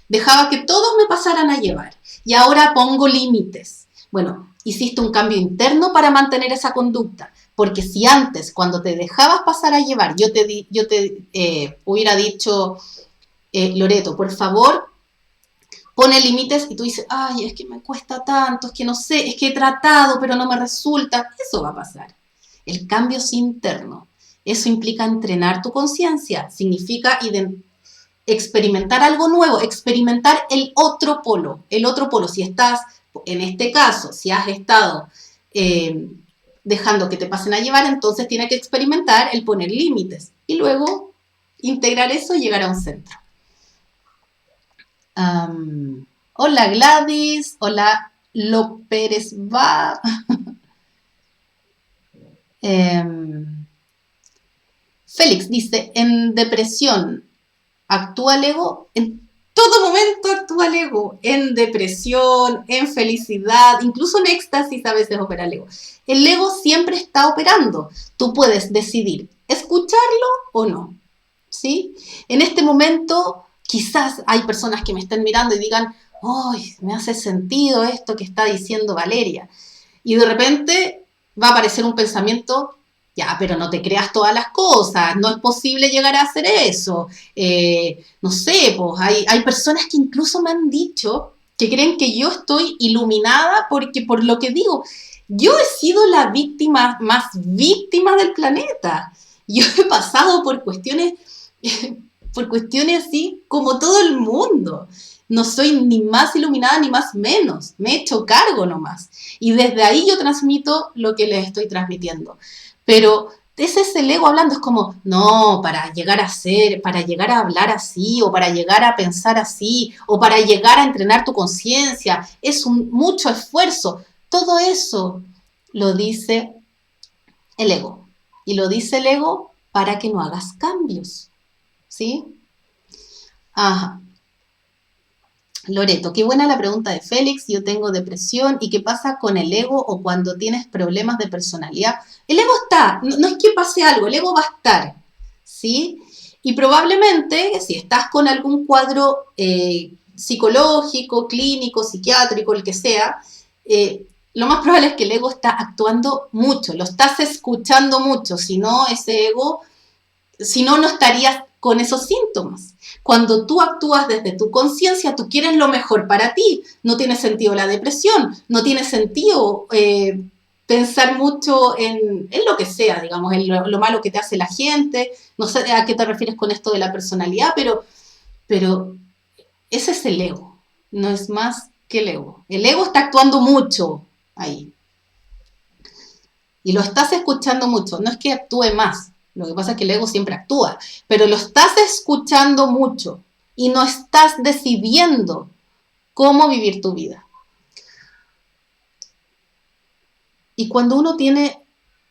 dejaba que todos me pasaran a llevar y ahora pongo límites. Bueno, hiciste un cambio interno para mantener esa conducta. Porque si antes, cuando te dejabas pasar a llevar, yo te hubiera dicho, Loreto, por favor, pone límites y tú dices, ay, es que me cuesta tanto, es que no sé, es que he tratado, pero no me resulta. Eso va a pasar. El cambio es interno. Eso implica entrenar tu conciencia. Significa experimentar algo nuevo, experimentar el otro polo. El otro polo, si estás, en este caso, si has estado dejando que te pasen a llevar, entonces tienes que experimentar el poner límites. Y luego integrar eso y llegar a un centro. Hola Gladys, hola López va. Félix dice, en depresión, ¿actúa el ego? En todo momento actúa el ego. En depresión, en felicidad, incluso en éxtasis a veces opera el ego. El ego siempre está operando. Tú puedes decidir escucharlo o no. ¿Sí? En este momento, quizás hay personas que me estén mirando y digan, ¡ay, me hace sentido esto que está diciendo Valeria! Y de repente va a aparecer un pensamiento, ya, pero no te creas todas las cosas, no es posible llegar a hacer eso. No sé, pues hay personas que incluso me han dicho que creen que yo estoy iluminada porque por lo que digo, yo he sido la víctima más víctima del planeta. Yo he pasado por cuestiones así como todo el mundo. No soy ni más iluminada ni más menos. Me he hecho cargo nomás. Y desde ahí yo transmito lo que les estoy transmitiendo. Pero ese es el ego hablando. Es como, no, para llegar a ser, para llegar a hablar así, o para llegar a pensar así, o para llegar a entrenar tu conciencia, es mucho esfuerzo. Todo eso lo dice el ego. Y lo dice el ego para que no hagas cambios. ¿Sí? Ajá. Loreto, qué buena la pregunta de Félix. Yo tengo depresión. ¿Y qué pasa con el ego o cuando tienes problemas de personalidad? El ego está, no es que pase algo, el ego va a estar, ¿sí? Y probablemente, si estás con algún cuadro psicológico, clínico, psiquiátrico, el que sea, lo más probable es que el ego está actuando mucho, lo estás escuchando mucho, si no, ese ego, si no, no estarías con esos síntomas. Cuando tú actúas desde tu conciencia, tú quieres lo mejor para ti. No tiene sentido la depresión, no tiene sentido pensar mucho en lo que sea, digamos, en lo malo que te hace la gente. No sé a qué te refieres con esto de la personalidad, pero ese es el ego, no es más que el ego. El ego está actuando mucho ahí. Y lo estás escuchando mucho, no es que actúe más, lo que pasa es que el ego siempre actúa, pero lo estás escuchando mucho y no estás decidiendo cómo vivir tu vida. Y cuando uno tiene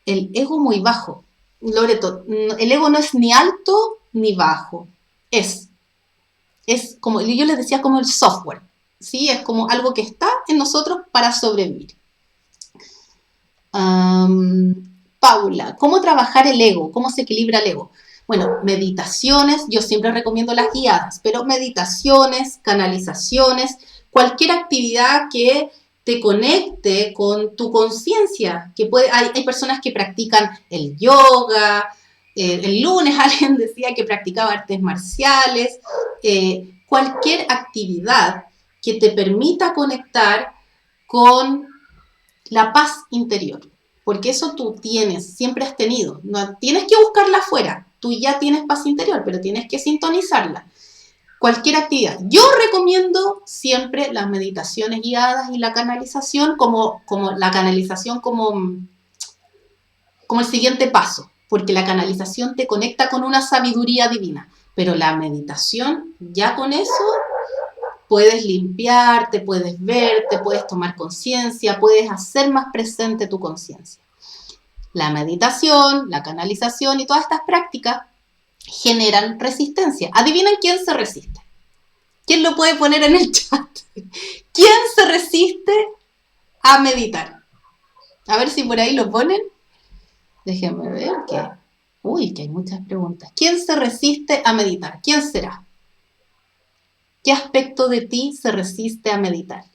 el ego muy bajo, Loreto, el ego no es ni alto ni bajo, es como, yo les decía, como el software, ¿sí? Es como algo que está en nosotros para sobrevivir. Paula, ¿cómo trabajar el ego? ¿Cómo se equilibra el ego? Bueno, meditaciones, yo siempre recomiendo las guiadas, pero meditaciones, canalizaciones, cualquier actividad que te conecte con tu conciencia. Hay personas que practican el yoga, el lunes alguien decía que practicaba artes marciales, cualquier actividad que te permita conectar con la paz interior, porque eso tú tienes, siempre has tenido, no tienes que buscarla afuera, tú ya tienes paz interior, pero tienes que sintonizarla. Cualquier actividad. Yo recomiendo siempre las meditaciones guiadas y la canalización como la canalización como el siguiente paso, porque la canalización te conecta con una sabiduría divina, pero la meditación ya con eso puedes limpiarte, puedes verte, puedes tomar conciencia, puedes hacer más presente tu conciencia. La meditación, la canalización y todas estas prácticas generan resistencia. Adivinen quién se resiste. ¿Quién lo puede poner en el chat? ¿Quién se resiste a meditar? A ver si por ahí lo ponen. Déjenme ver que... Uy, que hay muchas preguntas. ¿Quién se resiste a meditar? ¿Quién será? ¿Qué aspecto de ti se resiste a meditar?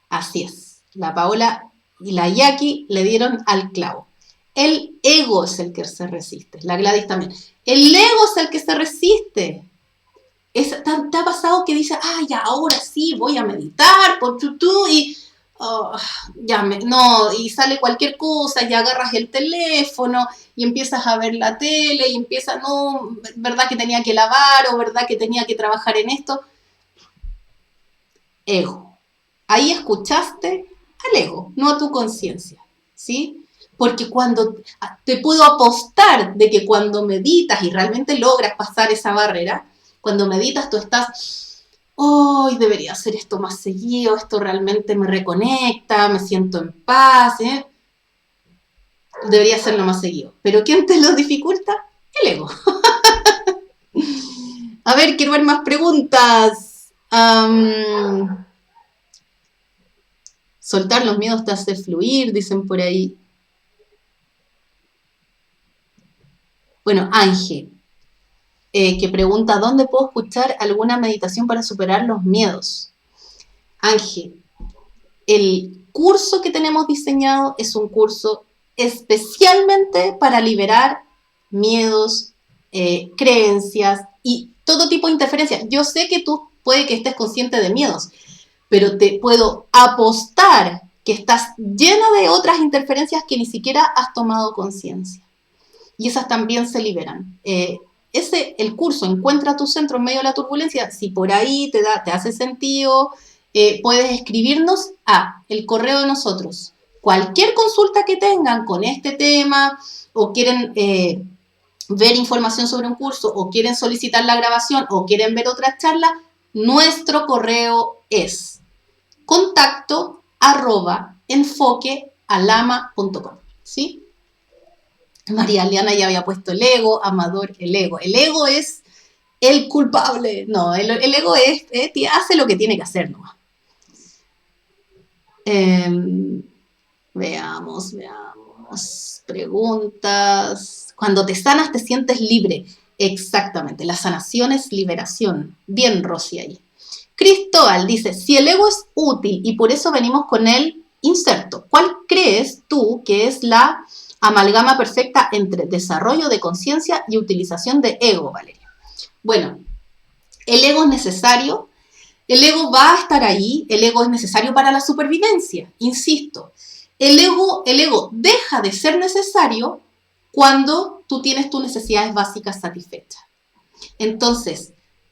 Así es. La Paola y la Jackie le dieron al clavo. El ego es el que se resiste. La Gladys también. El ego es el que se resiste. ¿Te ha pasado que dices, ay, ahora sí, voy a meditar, por tutú, y oh, no, y sale cualquier cosa, y agarras el teléfono, y empiezas a ver la tele, y empiezas, no, verdad que tenía que lavar, o verdad que tenía que trabajar en esto. Ego. Ahí escuchaste al ego, no a tu conciencia, ¿sí? Porque cuando te puedo apostar de que cuando meditas y realmente logras pasar esa barrera, cuando meditas tú estás, hoy debería hacer esto más seguido, esto realmente me reconecta, me siento en paz, ¿eh? Debería hacerlo más seguido. Pero ¿quién te lo dificulta? El ego. A ver, quiero ver más preguntas. Soltar los miedos te hace fluir, dicen por ahí. Bueno, Ángel, que pregunta, ¿dónde puedo escuchar alguna meditación para superar los miedos? Ángel, el curso que tenemos diseñado es un curso especialmente para liberar miedos, creencias y todo tipo de interferencias. Yo sé que tú puede que estés consciente de miedos, pero te puedo apostar que estás llena de otras interferencias que ni siquiera has tomado conciencia. Y esas también se liberan. El curso Encuentra tu centro en medio de la turbulencia, si por ahí te hace sentido, puedes escribirnos a el correo de nosotros. Cualquier consulta que tengan con este tema o quieren ver información sobre un curso o quieren solicitar la grabación o quieren ver otra charla, nuestro correo es contacto@enfoquealama.com, ¿sí? María Liana ya había puesto el ego, Amador, el ego. El ego es el culpable. No, el ego hace lo que tiene que hacer nomás. Veamos. Preguntas. Cuando te sanas te sientes libre. Exactamente, la sanación es liberación. Bien, Rosy ahí. Cristóbal dice, si el ego es útil y por eso venimos con el inserto, ¿cuál crees tú que es la amalgama perfecta entre desarrollo de conciencia y utilización de ego, Valeria? Bueno, el ego es necesario, el ego va a estar ahí, el ego es necesario para la supervivencia, insisto. El ego deja de ser necesario cuando tú tienes tus necesidades básicas satisfechas. Entonces,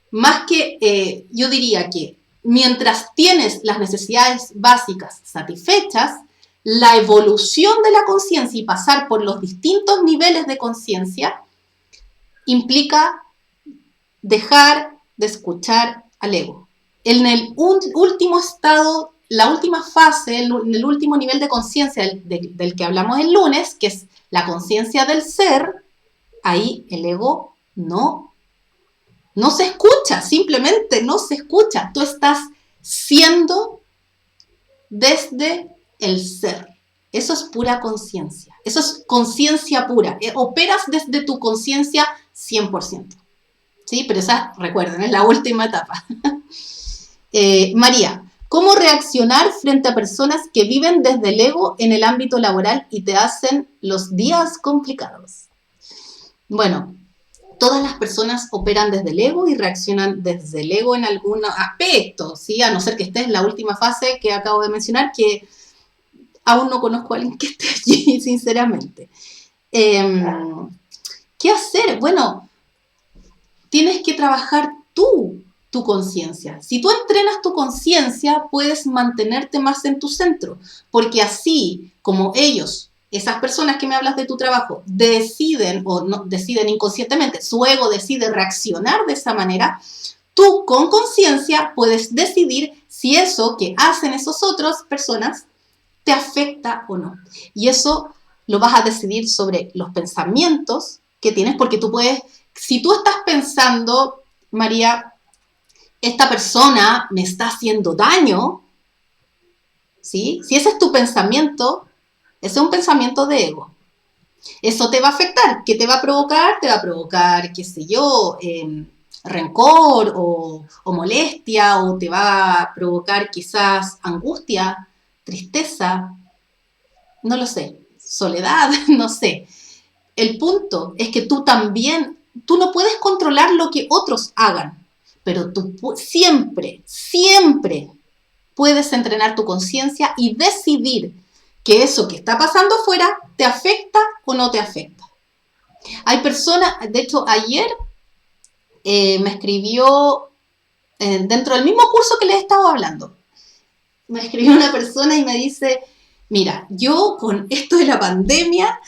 más que, yo diría que mientras tienes las necesidades básicas satisfechas, la evolución de la conciencia y pasar por los distintos niveles de conciencia implica dejar de escuchar al ego. En el último estado, la última fase, en el último nivel de conciencia del que hablamos el lunes, que es la conciencia del ser, ahí el ego no se escucha, simplemente no se escucha. Tú estás siendo desde el ser. Eso es pura conciencia. Eso es conciencia pura. Operas desde tu conciencia 100%. ¿Sí? Pero esa, recuerden, es la última etapa. María, ¿cómo reaccionar frente a personas que viven desde el ego en el ámbito laboral y te hacen los días complicados? Bueno, todas las personas operan desde el ego y reaccionan desde el ego en algún aspecto, ¿sí? A no ser que estés en la última fase que acabo de mencionar, que aún no conozco a alguien que esté allí, sinceramente. ¿Qué hacer? Bueno, tienes que trabajar tu conciencia. Si tú entrenas tu conciencia, puedes mantenerte más en tu centro, porque así como ellos, esas personas que me hablas de tu trabajo, deciden o no deciden inconscientemente, su ego decide reaccionar de esa manera, tú con conciencia puedes decidir si eso que hacen esas otras personas te afecta o no. Y eso lo vas a decidir sobre los pensamientos que tienes, porque tú puedes, si tú estás pensando, María, esta persona me está haciendo daño, ¿sí? Si ese es tu pensamiento, ese es un pensamiento de ego. Eso te va a afectar. ¿Qué te va a provocar? Te va a provocar, qué sé yo, rencor o molestia, o te va a provocar quizás angustia, tristeza, no lo sé, soledad, no sé. El punto es que tú no puedes controlar lo que otros hagan, pero tú siempre, siempre puedes entrenar tu conciencia y decidir que eso que está pasando afuera te afecta o no te afecta. Hay personas, de hecho ayer me escribió dentro del mismo curso que les he estado hablando, me escribió una persona y me dice, mira, yo con esto de la pandemia,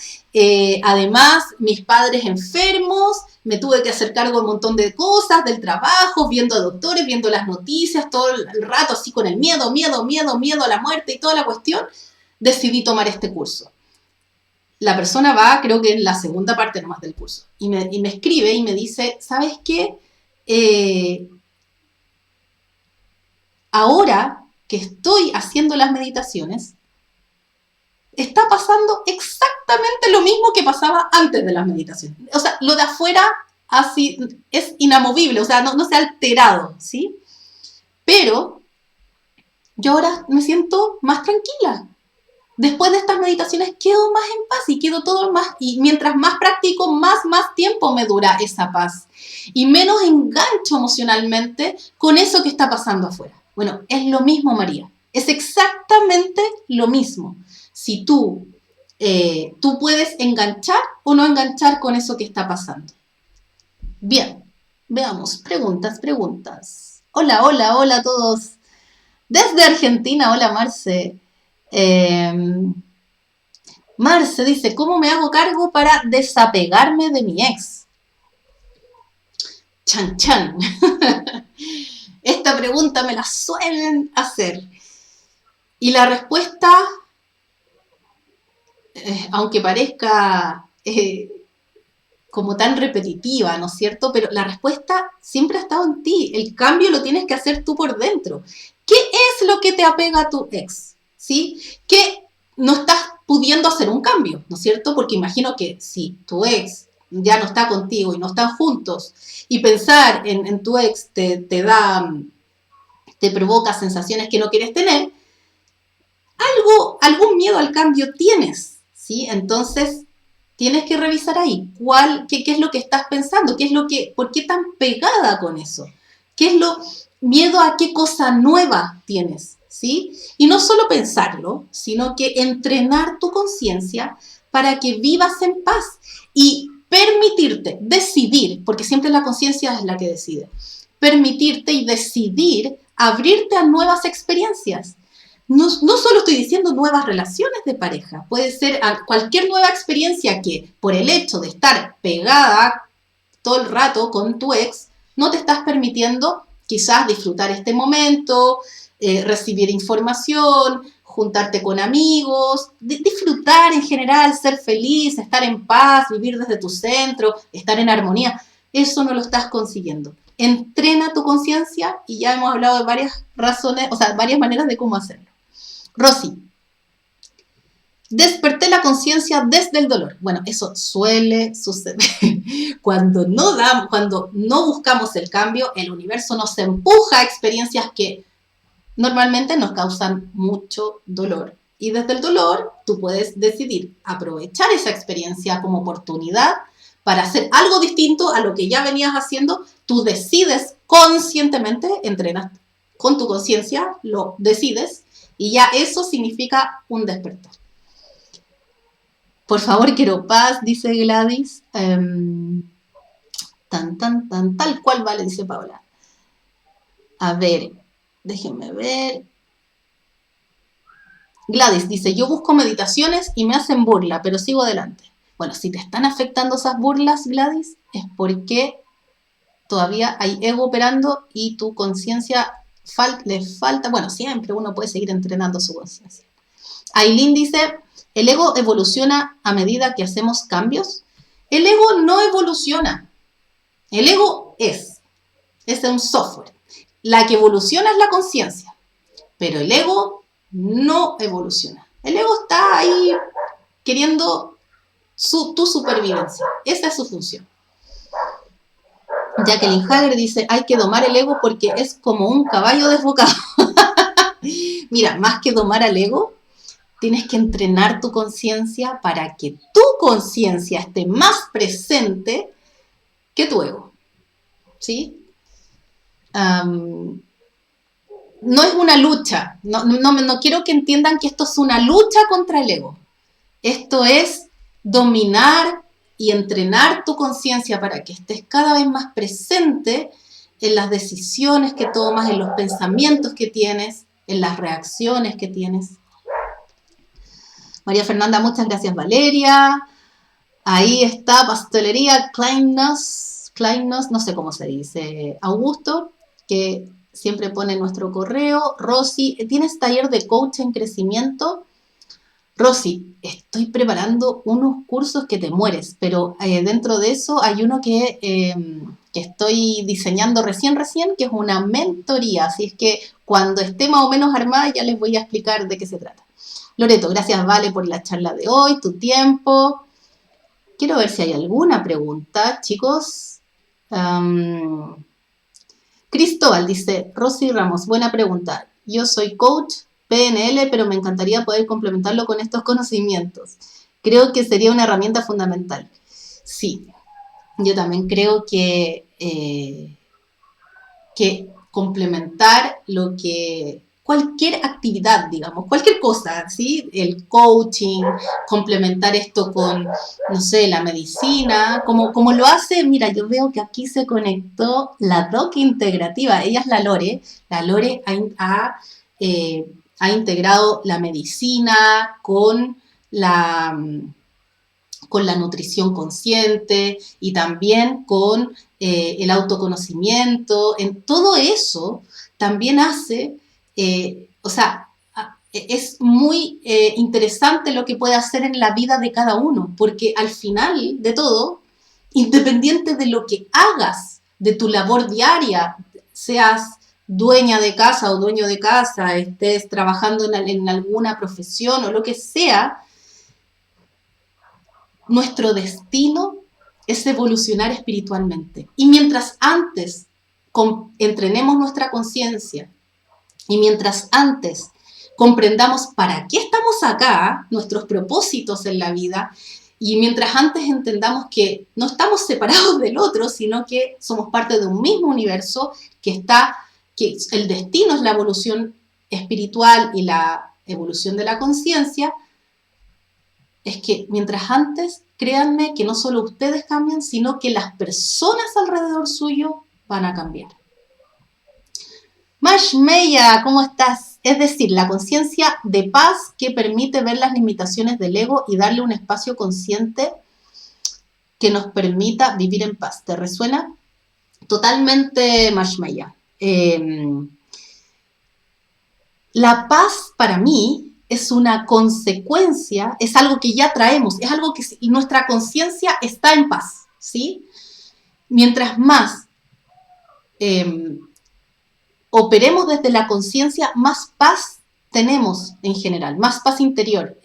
además mis padres enfermos, me tuve que hacer cargo de un montón de cosas, del trabajo, viendo a doctores, viendo las noticias, todo el rato así con el miedo a la muerte y toda la cuestión, decidí tomar este curso. La persona va, creo que en la segunda parte nomás del curso, y me escribe y me dice, ¿sabes qué? Ahora que estoy haciendo las meditaciones, está pasando exactamente lo mismo que pasaba antes de las meditaciones. O sea, lo de afuera así es inamovible, o sea, no se ha alterado, ¿sí? Pero yo ahora me siento más tranquila. Después de estas meditaciones quedo más en paz y quedo todo más, y mientras más practico, más tiempo me dura esa paz. Y menos engancho emocionalmente con eso que está pasando afuera. Bueno, es lo mismo, María. Es exactamente lo mismo. Si tú puedes enganchar o no enganchar con eso que está pasando. Bien, veamos. Preguntas. Hola a todos. Desde Argentina, hola Marce. Marce dice, ¿cómo me hago cargo para desapegarme de mi ex? Chan, chan. Esta pregunta me la suelen hacer. Y la respuesta, aunque parezca como tan repetitiva, ¿no es cierto? Pero la respuesta siempre ha estado en ti. El cambio lo tienes que hacer tú por dentro. ¿Qué es lo que te apega a tu ex? ¿Sí? ¿Qué no estás pudiendo hacer un cambio, ¿no es cierto? Porque imagino que si tu ex ya no está contigo y no están juntos, y pensar en tu ex te provoca sensaciones que no quieres tener, algún miedo al cambio tienes, ¿sí? Entonces, tienes que revisar ahí qué es lo que estás pensando, por qué tan pegada con eso, qué es miedo a qué cosa nueva tienes, ¿sí? Y no solo pensarlo, sino que entrenar tu conciencia para que vivas en paz y permitirte decidir, porque siempre la conciencia es la que decide, permitirte y decidir abrirte a nuevas experiencias. No solo estoy diciendo nuevas relaciones de pareja, puede ser cualquier nueva experiencia que por el hecho de estar pegada todo el rato con tu ex, no te estás permitiendo quizás disfrutar este momento, recibir información, juntarte con amigos, disfrutar en general, ser feliz, estar en paz, vivir desde tu centro, estar en armonía. Eso no lo estás consiguiendo. Entrena tu conciencia y ya hemos hablado de varias razones, o sea, varias maneras de cómo hacerlo. Rosy, desperté la conciencia desde el dolor. Bueno, eso suele suceder. Cuando no buscamos el cambio, el universo nos empuja a experiencias que normalmente nos causan mucho dolor. Y desde el dolor, tú puedes decidir aprovechar esa experiencia como oportunidad para hacer algo distinto a lo que ya venías haciendo. Tú decides conscientemente, entrenas con tu conciencia, lo decides, y ya eso significa un despertar. Por favor, quiero paz, dice Gladys. Tal cual vale, dice Paola. A ver, déjenme ver. Gladys dice, yo busco meditaciones y me hacen burla, pero sigo adelante. Bueno, si te están afectando esas burlas, Gladys, es porque todavía hay ego operando y tu conciencia le falta, bueno, siempre uno puede seguir entrenando su conciencia. Aileen dice, ¿el ego evoluciona a medida que hacemos cambios? El ego no evoluciona. El ego es un software. La que evoluciona es la conciencia, pero el ego no evoluciona. El ego está ahí queriendo tu supervivencia. Esa es su función. Jacqueline Hager dice, hay que domar el ego porque es como un caballo desbocado. Mira, más que domar al ego, tienes que entrenar tu conciencia para que tu conciencia esté más presente que tu ego, ¿sí? No es una lucha, no quiero que entiendan que esto es una lucha contra el ego. Esto es dominar y entrenar tu conciencia para que estés cada vez más presente en las decisiones que tomas, en los pensamientos que tienes, en las reacciones que tienes. María Fernanda, muchas gracias, Valeria. Ahí está Pastelería Kleinnos, no sé cómo se dice, Augusto, que siempre pone nuestro correo. Rosy, ¿tienes taller de coach en crecimiento? Rosy, estoy preparando unos cursos que te mueres, pero dentro de eso hay uno que estoy diseñando recién, que es una mentoría, así es que cuando esté más o menos armada ya les voy a explicar de qué se trata. Loreto, gracias Vale por la charla de hoy, tu tiempo. Quiero ver si hay alguna pregunta, chicos. Cristóbal dice, Rosy Ramos, buena pregunta. Yo soy coach PNL, pero me encantaría poder complementarlo con estos conocimientos. Creo que sería una herramienta fundamental. Sí, yo también creo que complementar lo que cualquier actividad, digamos, cualquier cosa, ¿sí? El coaching, complementar esto con, no sé, la medicina, como lo hace, mira, yo veo que aquí se conectó la Doc Integrativa, ella es la Lore ha integrado la medicina con la nutrición consciente y también con el autoconocimiento. En todo eso también hace, o sea, es muy interesante lo que puede hacer en la vida de cada uno, porque al final de todo, independiente de lo que hagas, de tu labor diaria, seas dueña de casa o dueño de casa, estés trabajando en alguna profesión o lo que sea, nuestro destino es evolucionar espiritualmente. Y mientras antes entrenemos nuestra conciencia y mientras antes comprendamos para qué estamos acá, nuestros propósitos en la vida, y mientras antes entendamos que no estamos separados del otro, sino que somos parte de un mismo universo, que el destino es la evolución espiritual y la evolución de la conciencia, es que mientras antes, créanme que no solo ustedes cambian, sino que las personas alrededor suyo van a cambiar. Mashmeya, ¿cómo estás? Es decir, la conciencia de paz que permite ver las limitaciones del ego y darle un espacio consciente que nos permita vivir en paz. ¿Te resuena? Totalmente, Mashmeya. La paz para mí es una consecuencia, es algo que ya traemos, es algo que nuestra conciencia está en paz, ¿sí? Mientras más operemos desde la conciencia, más paz tenemos en general, más paz interior.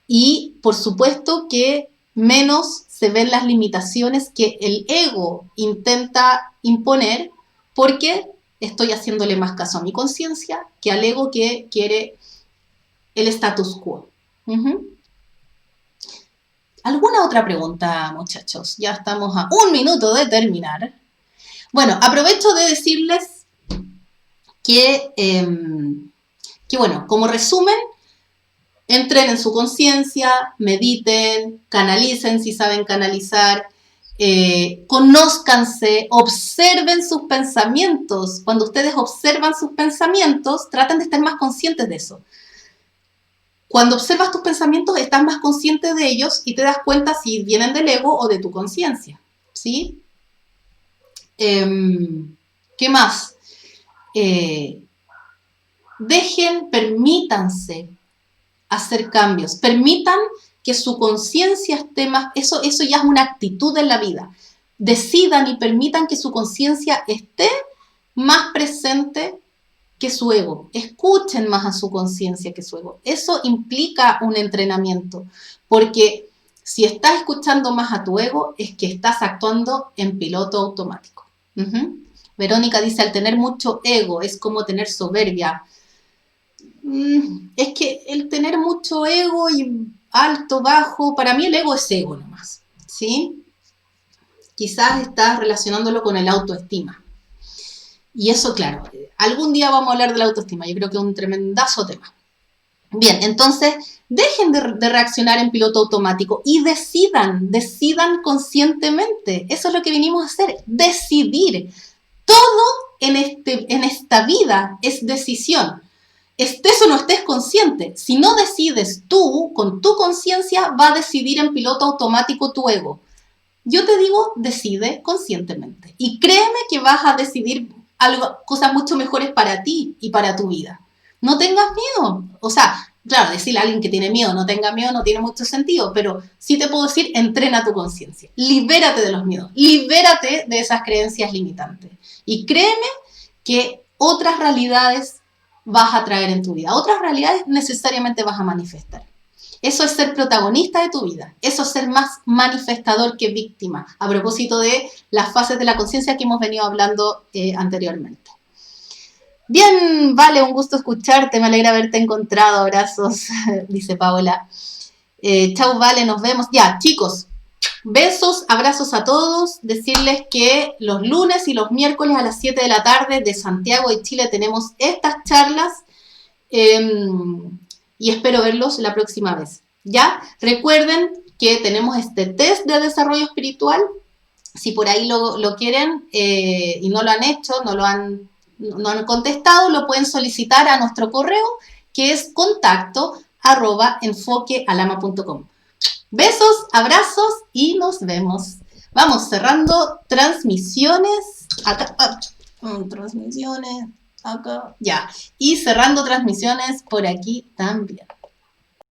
Y por supuesto que menos se ven las limitaciones que el ego intenta imponer, porque estoy haciéndole más caso a mi conciencia que al ego que quiere el status quo. ¿Alguna otra pregunta, muchachos? Ya estamos a 1 minuto de terminar. Bueno, aprovecho de decirles que bueno, como resumen, entrenen su conciencia, mediten, canalicen si saben canalizar, conózcanse, observen sus pensamientos. Cuando ustedes observan sus pensamientos, traten de estar más conscientes de eso. Cuando observas tus pensamientos, estás más consciente de ellos y te das cuenta si vienen del ego o de tu conciencia, ¿sí? ¿Qué más? Permítanse hacer cambios, permitan que su conciencia esté más, eso ya es una actitud en la vida. Decidan y permitan que su conciencia esté más presente que su ego. Escuchen más a su conciencia que su ego. Eso implica un entrenamiento, porque Si estás escuchando más a tu ego, es que estás actuando en piloto automático. Verónica dice, al tener mucho ego es como tener soberbia. Es que el tener mucho ego y alto, bajo, para mí el ego es ego nomás, ¿sí? Quizás estás relacionándolo con el autoestima. Y eso, claro, algún día vamos a hablar de la autoestima, yo creo que es un tremendazo tema. Bien, entonces, dejen de reaccionar en piloto automático y decidan conscientemente. Eso es lo que vinimos a hacer, decidir. Todo en esta vida es decisión. Estés o no estés consciente. Si no decides tú, con tu conciencia, va a decidir en piloto automático tu ego. Yo te digo, decide conscientemente. Y créeme que vas a decidir cosas mucho mejores para ti y para tu vida. No tengas miedo. O sea, claro, decirle a alguien que tiene miedo, no tenga miedo, no tiene mucho sentido, pero sí te puedo decir, entrena tu conciencia. Libérate de los miedos. Libérate de esas creencias limitantes. Y créeme que otras realidades vas a traer en tu vida. Otras realidades necesariamente vas a manifestar. Eso es ser protagonista de tu vida. Eso es ser más manifestador que víctima. A propósito de las fases de la conciencia que hemos venido hablando anteriormente. Bien, Vale, un gusto escucharte. Me alegra haberte encontrado. Abrazos, dice Paola. Chau, Vale, nos vemos. Ya, chicos, besos, abrazos a todos. Decirles que los lunes y los miércoles a las 7 de la tarde de Santiago de Chile tenemos estas charlas. Y espero verlos la próxima vez. ¿Ya? Recuerden que tenemos este test de desarrollo espiritual. Si por ahí lo quieren y no lo han hecho, no han contestado, lo pueden solicitar a nuestro correo, que es contacto@enfoquealama.com. Besos, abrazos y nos vemos. Vamos cerrando transmisiones. Acá, transmisiones. Acá, ya. Y cerrando transmisiones por aquí también.